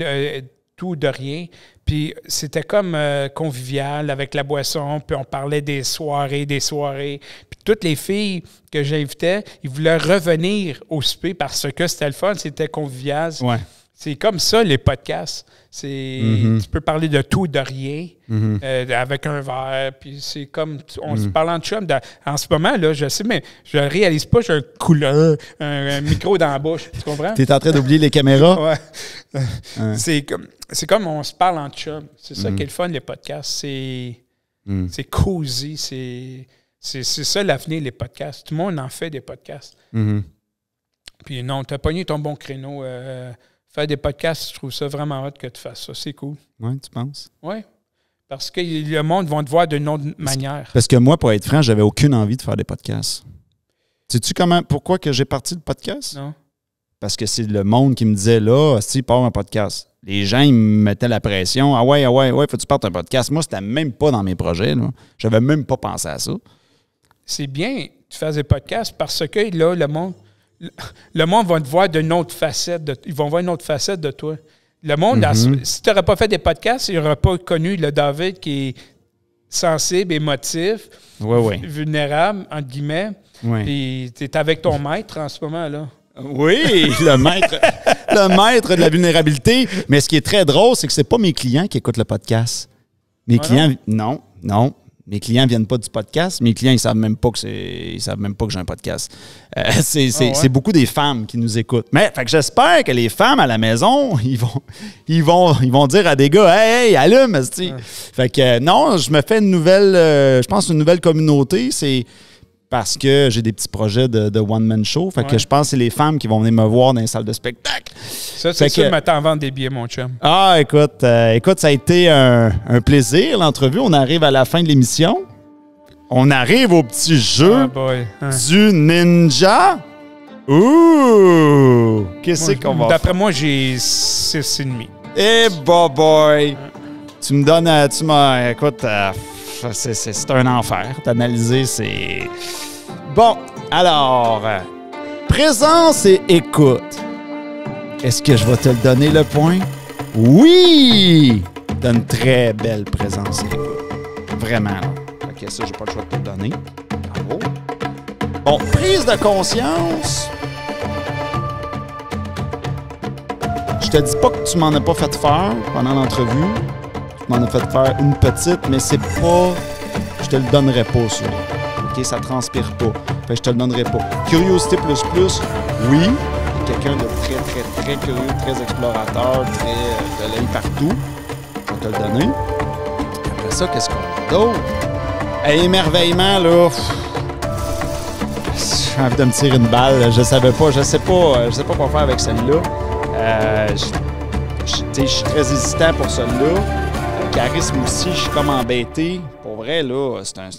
de rien, puis c'était comme convivial avec la boisson, puis on parlait des soirées. Puis toutes les filles que j'invitais, ils voulaient revenir au souper parce que c'était le fun, c'était convivial. Ouais. C'est comme ça, les podcasts. Tu peux parler de tout, de rien, avec un verre. Puis c'est comme, on se parle en chum. En ce moment, là, je sais, mais je ne réalise pas, j'ai un micro dans la bouche. Tu comprends? Tu es en train d'oublier les caméras? Ouais. C'est comme on se parle en chum. C'est ça qui est le fun, les podcasts. C'est cosy. C'est ça l'avenir, les podcasts. Tout le monde en fait des podcasts. Puis non, tu as pogné ton bon créneau. Faire des podcasts, je trouve ça vraiment hot que tu fasses ça. C'est cool. Oui, tu penses? Oui. Parce que le monde va te voir d'une autre manière. Parce que moi, pour être franc, j'avais aucune envie de faire des podcasts. Sais-tu pourquoi que j'ai parti le podcast? Non. Parce que c'est le monde qui me disait, là, si, pars un podcast. Les gens, ils me mettaient la pression. Ah ouais, faut que tu partes un podcast. Moi, c'était même pas dans mes projets. Là. J'avais même pas pensé à ça. C'est bien que tu fasses des podcasts parce que là, le monde va te voir d'une autre facette. Ils vont voir une autre facette de toi. Le monde, si tu n'aurais pas fait des podcasts, il n'aurait pas connu le David qui est sensible, émotif, vulnérable, entre guillemets. Ouais. Puis tu es avec ton maître en ce moment-là. Oui, le maître de la vulnérabilité. Mais ce qui est très drôle, c'est que c'est pas mes clients qui écoutent le podcast. Mes clients, non. Mes clients ne viennent pas du podcast. Mes clients, ils savent même pas que j'ai un podcast. C'est beaucoup des femmes qui nous écoutent. Mais fait que j'espère que les femmes à la maison, ils vont dire à des gars, hey, allume. Fait que non, je me fais une nouvelle communauté. C'est parce que j'ai des petits projets de one-man show. Fait que je pense que c'est les femmes qui vont venir me voir dans les salles de spectacle. Ça, c'est sûr, mais t'en vends des billets, mon chum. Ah, écoute, ça a été un plaisir, l'entrevue. On arrive à la fin de l'émission. On arrive au petit jeu du ninja. Ouh! Qu'est-ce qu'on va faire? D'après moi, j'ai 6,5. Eh, boy! Tu me donnes... écoute... c'est un enfer. D'analyser, c'est... Bon, alors... présence et écoute. Est-ce que je vais te le donner, le point? Oui! T'as une très belle présence et écoute. Vraiment. OK, ça, j'ai pas le choix de te le donner. Bravo. Bon, prise de conscience. Je te dis pas que tu m'en as pas fait faire pendant l'entrevue. Tu m'en as fait faire une petite, mais c'est pas... Je te le donnerai pas, ça. OK, ça transpire pas. Fait que je te le donnerai pas. Curiosité plus, oui. quelqu'un de très, très, très curieux, très explorateur, très de l'œil partout. Je vais te le donner. Après ça, qu'est-ce qu'on a d'autre? Émerveillement, là... J'ai envie de me tirer une balle. Je sais pas quoi faire avec celle-là. Je suis très hésitant pour celle-là. Charisme aussi, je suis comme embêté. Pour vrai, là, c'est un...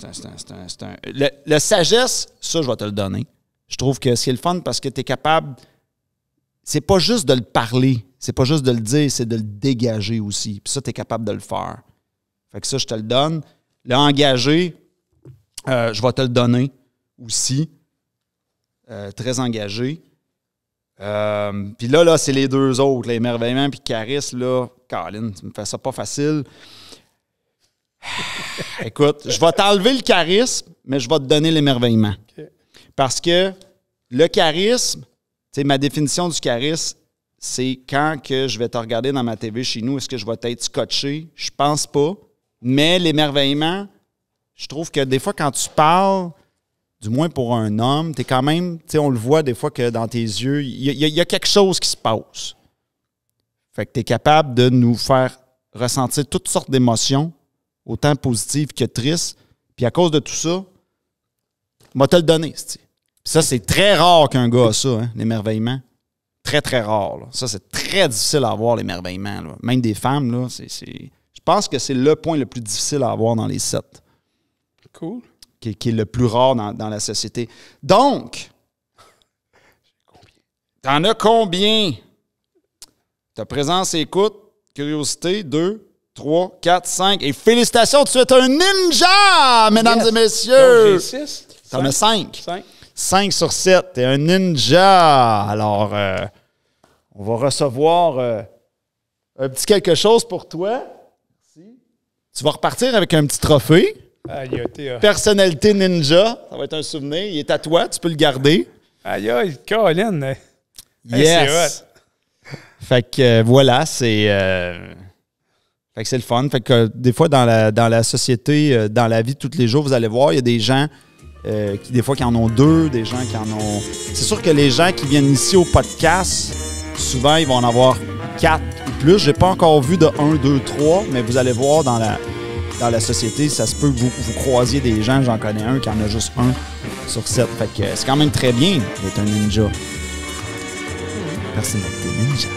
Le sagesse, ça, je vais te le donner. Je trouve que c'est le fun parce que tu es capable... C'est pas juste de le parler, c'est pas juste de le dire, c'est de le dégager aussi. Puis ça, tu es capable de le faire. Fait que ça, je te le donne. Le engagé, je vais te le donner aussi. Très engagé. Puis là, c'est les deux autres, l'émerveillement puis charisme, là. Colin, tu me fais ça pas facile. Écoute, je vais t'enlever le charisme, mais je vais te donner l'émerveillement. Okay. Parce que le charisme, tu sais, ma définition du charisme, c'est quand que je vais te regarder dans ma TV chez nous, est-ce que je vais être scotché? Je pense pas. Mais l'émerveillement, je trouve que des fois, quand tu parles, du moins pour un homme, t'es quand même, tu sais, on le voit des fois que dans tes yeux, il y a quelque chose qui se passe. Fait que t'es capable de nous faire ressentir toutes sortes d'émotions, autant positives que tristes. Puis à cause de tout ça, moi, te le donner. Puis ça, c'est très rare qu'un gars a ça, hein, l'émerveillement. Très, très rare. Là. Ça, c'est très difficile à avoir, l'émerveillement. Là. Même des femmes, là, je pense que c'est le point le plus difficile à avoir dans les 7. Cool. Qui est le plus rare dans la société. Donc, t'en as combien? Ta présence et écoute, curiosité, 2, 3, 4, 5. Et félicitations, tu es un ninja, mesdames et messieurs! Donc, j'ai 6. T'en as 5. 5 sur 7. T'es un ninja. Alors, on va recevoir un petit quelque chose pour toi. Merci. Tu vas repartir avec un petit trophée. Personnalité ninja. Ça va être un souvenir. Il est à toi. Tu peux le garder. Aïe, aïe, Colin. Yes. Fait que voilà, c'est le fun. Fait que des fois, dans la société, dans la vie de tous les jours, vous allez voir, il y a des gens qui, des fois, qui en ont 2, des gens qui en ont... C'est sûr que les gens qui viennent ici au podcast, souvent, ils vont en avoir 4 ou plus. J'ai pas encore vu de 1, 2, 3, mais vous allez voir dans la société, ça se peut que vous croisiez des gens, j'en connais un qui en a juste 1 sur 7. Fait que c'est quand même très bien d'être un ninja. Personnalité ninja.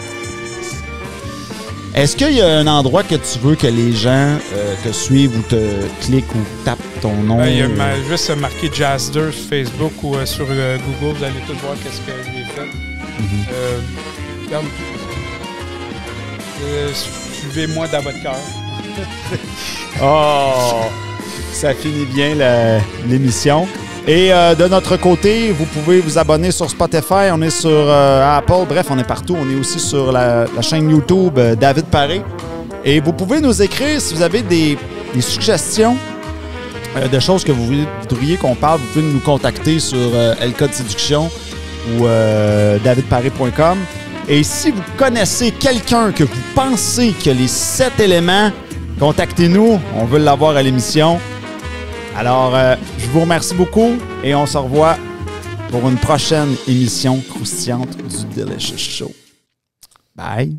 Est-ce qu'il y a un endroit que tu veux que les gens te suivent ou te cliquent ou tapent ton nom? Il y a juste marqué Jazder sur Facebook ou sur Google. Vous allez tous voir qu'est-ce que j'ai fait. Suivez-moi dans votre cœur. Oh! Ça finit bien l'émission. Et de notre côté, vous pouvez vous abonner sur Spotify, on est sur Apple, bref, on est partout. On est aussi sur la chaîne YouTube David Paré. Et vous pouvez nous écrire si vous avez des suggestions de choses que vous voudriez qu'on parle. Vous pouvez nous contacter sur LCode Séduction ou davidparé.com. Et si vous connaissez quelqu'un que vous pensez que les 7 éléments, contactez-nous, on veut l'avoir à l'émission. Alors, je vous remercie beaucoup et on se revoit pour une prochaine émission croustillante du Delicious Show. Bye!